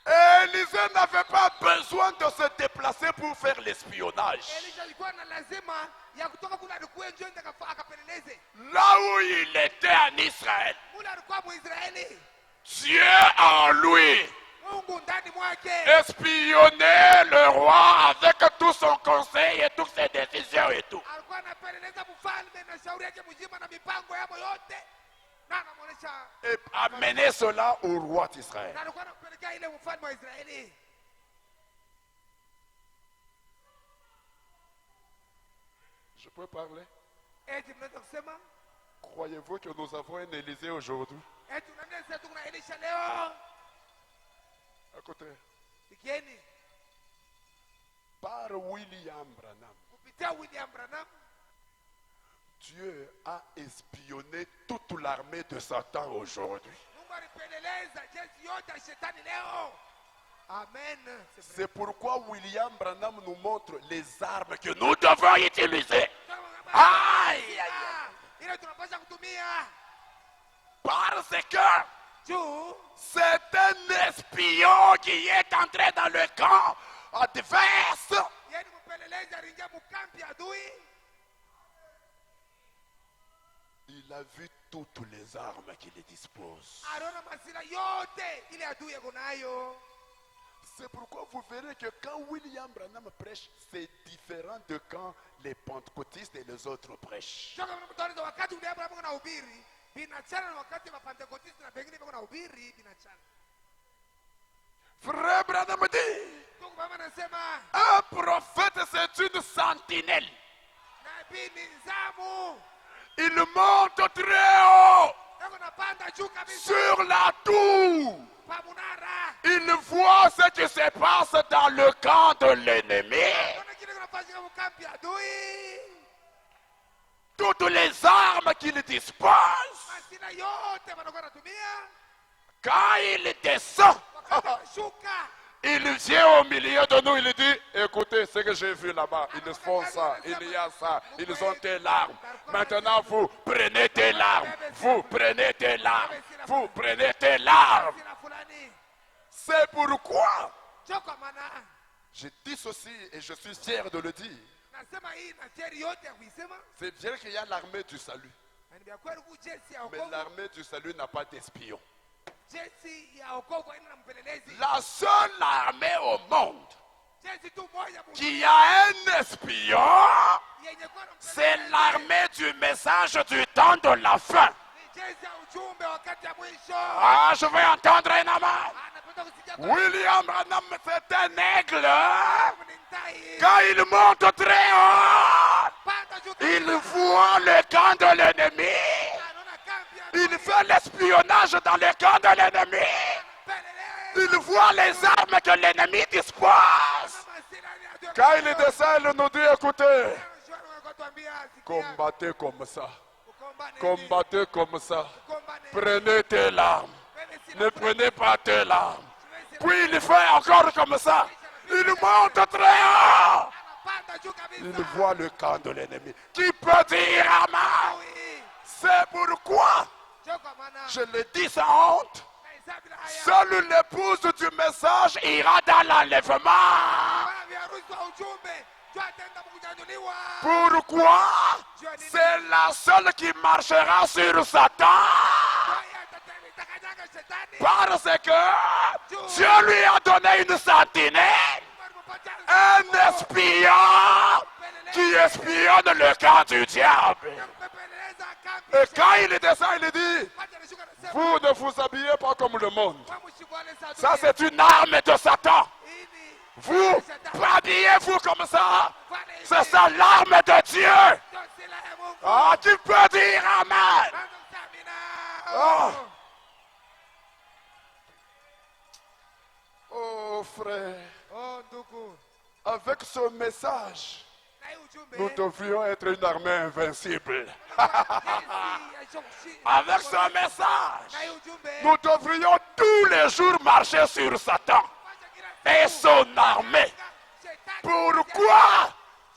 S2: Élisée n'avait pas besoin de se déplacer pour faire l'espionnage.
S1: Elisha alikuwa na lazima ya kutoka kule alikuwa njoo ndio akapeleleze.
S2: Là où il était en Israël,
S1: Mule alikuwa Mwisraeli.
S2: Dieu en lui
S1: Mungu ndani mwake.
S2: espionnait le roi avec tout son conseil et toutes ses décisions et tout.
S1: Alikuwa anapeleleza mfalme na shauri yake mzima na mipango yao yote. Na anamuonesha
S2: Et amenait cela au roi d'Israël.
S1: na alikuwa anapelekea ile mfalme wa Israeli.
S2: Je peux parler?
S1: Eti mnaweza kusema
S2: Croyez-vous que nous avons un Élysée aujourd'hui?
S1: eti unaniambia sasa kuna Elisha leo.
S2: À côté.
S1: Sikieni
S2: Par William Branham,
S1: kupitia William Branham
S2: Dieu a espionné toute l'armée de Satan aujourd'hui.
S1: Mungu alipeleleza jeshi yote ya shetani leo. Amen.
S2: C'est pourquoi William Branham nous montre les armes que nous devons utiliser. Aïe, aïe, aïe.
S1: Ile tunapaswa kutumia
S2: Parce que
S1: juu
S2: c'est un espion qui est entré dans le camp adverse.
S1: yeye ni mpelelezi aliingia mkampi adui.
S2: Il a vu toutes les armes qu'il dispose.
S1: Aliona masila yote ile adui yako nayo.
S2: C'est pourquoi vous verrez que quand William Branham prêche, c'est différent de quand les pentecôtistes et les autres prêchent.
S1: Toka mnapotoa wakati ule hapo kuna ubiri binachana na wakati wa Pentecost na pengine kuna ubiri binachana.
S2: Frère Branham dit,
S1: Mungu mama anasema
S2: un prophète c'est une sentinelle.
S1: nabii ni zamu.
S2: Il monte très haut
S1: Yako napanda juu kabisa
S2: sur la tour.
S1: pa munara.
S2: Il voit ce qui se passe dans le camp de l'ennemi.
S1: Kuna kile kinafanyika mkampi adui.
S2: Toutes les armes qu'il dispose.
S1: Masila yote wanakuwa natumia
S2: Quand il descend,
S1: wakati anashuka.
S2: il vient au milieu de nous, il dit, écoutez ce que j'ai vu là-bas, ils font ça, il y a ça, ils ont telle arme. Maintenant, vous prenez telle arme, vous prenez telle arme, vous prenez telle arme.
S1: Sina fulani.
S2: C'est pourquoi
S1: Choko mana.
S2: je dis ceci et je suis fier de le dire.
S1: Nasema hii na cheri yote ya kuisema.
S2: C'est bien qu'il y a l'armée du salut.
S1: Na ni vya kweli ku jeshi ya
S2: Mais
S1: wokovu.
S2: l'armée du salut n'a pas d'espion.
S1: Jeshi ya wokovu haina mpelelezi.
S2: La seule armée au monde
S1: Jeshi tu moja
S2: qui a un espion,
S1: yenye kwa na
S2: c'est
S1: mpelelezi.
S2: l'armée du message du temps de la fin.
S1: Ni jeshi ya ujumbe wakati ya mwisho.
S2: Ah, je vais entendre un amen.
S1: Anapenda kusikia kwa
S2: William Branham, c'est un aigle.
S1: ni ntai.
S2: Quand il monte très haut,
S1: Panda juu
S2: il voit le camp de l'ennemi.
S1: anaona kambi ya
S2: Il fait l'espionnage dans le camp de l'ennemi.
S1: mpelelezi.
S2: Il voit les armes que l'ennemi dispose. Quand il descend, il nous dit, écoutez, combattez comme ça. Combattez comme ça. Prenez tes larmes. Ne prenez pas tes larmes. Puis il fait encore comme ça. Il monte très haut. Il voit le camp de l'ennemi. Qui peut dire amen? C'est pourquoi, je le dis sans honte, seule l'épouse du message ira dans l'enlèvement. Pourquoi? C'est la seule qui marchera sur Satan. Parce que Dieu lui a donné une sentinelle, un espion qui espionne le camp du diable. Et quand il descend, il dit, vous ne vous habillez pas comme le monde. Ça, c'est une arme de Satan. Vous, habillez-vous comme ça. C'est ça l'arme de Dieu. Ah, tu peux dire amen. Ah. Oh frère,
S1: Oh ndugu,
S2: avec ce message,
S1: na hii ujumbe
S2: nous devrions être une armée invincible.
S1: jeshi
S2: Avec ce message,
S1: na hii ujumbe
S2: nous devrions tous les jours marcher sur Satan et son armée. Pourquoi?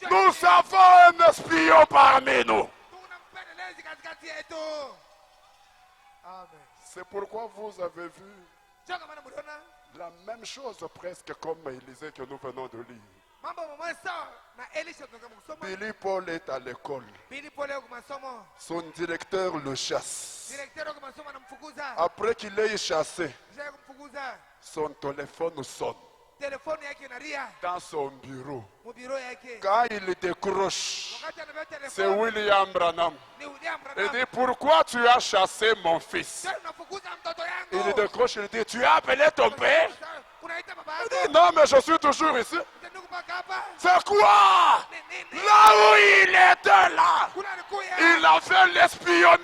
S2: Nous avons un espion parmi nous.
S1: tuna mpelelezi katikati yetu. Amen.
S2: C'est pourquoi vous avez vu
S1: Sio kama mliona
S2: la même chose presque comme Élisée que nous venons de lire.
S1: mambo mmoja sawa na Elisha tunataka kusoma.
S2: Billy Paul est à l'école.
S1: Bili pole kwa masomo.
S2: Son directeur le chasse.
S1: Direktero kwa masomo anamfukuza.
S2: Après qu'il ait chassé,
S1: Kisha kumfukuza.
S2: son téléphone sonne
S1: Telefoni yake inalia
S2: dans son bureau.
S1: mu biro yake.
S2: Quand il décroche,
S1: Wakati anabeba
S2: c'est
S1: telefoni
S2: William Branham.
S1: ni William
S2: Il
S1: Branham.
S2: dit, pourquoi tu as chassé mon fils?
S1: Sio unafukuza mtoto
S2: Il
S1: yangu.
S2: décroche, il dit, tu as appelé ton père?
S1: Unaita baba
S2: Il
S1: yako.
S2: dit, non, mais je suis toujours ici.
S1: Ndugu mpaka hapa.
S2: C'est quoi?
S1: Ni nini?
S2: Là où il était là,
S1: Kuna alikuya.
S2: il a fait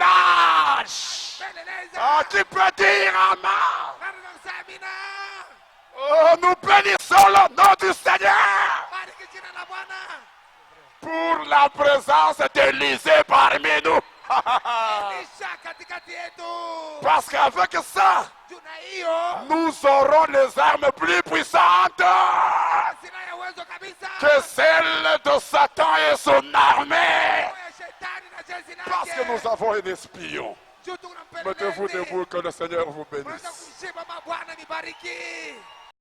S2: l'espionnage.
S1: Peleleza.
S2: Ah, tu peux dire amen.
S1: Nani kusamina.
S2: Oh, nous bénissons le nom du Seigneur
S1: Bariki jina la Bwana.
S2: pour la présence d'Élisée parmi nous.
S1: Elisha katikati yetu.
S2: Parce qu'avec ça,
S1: Juna hiyo.
S2: nous aurons les armes plus puissantes
S1: Sina ya uwezo kabisa.
S2: que celles de Satan et son armée.
S1: Ya shetani na jeshi lake.
S2: Parce que nous avons un espion.
S1: Juu tuna mpelelezi.
S2: Mettez-vous debout, que le Seigneur vous
S1: Unaweza
S2: bénisse.
S1: kumshiba Bwana mibariki.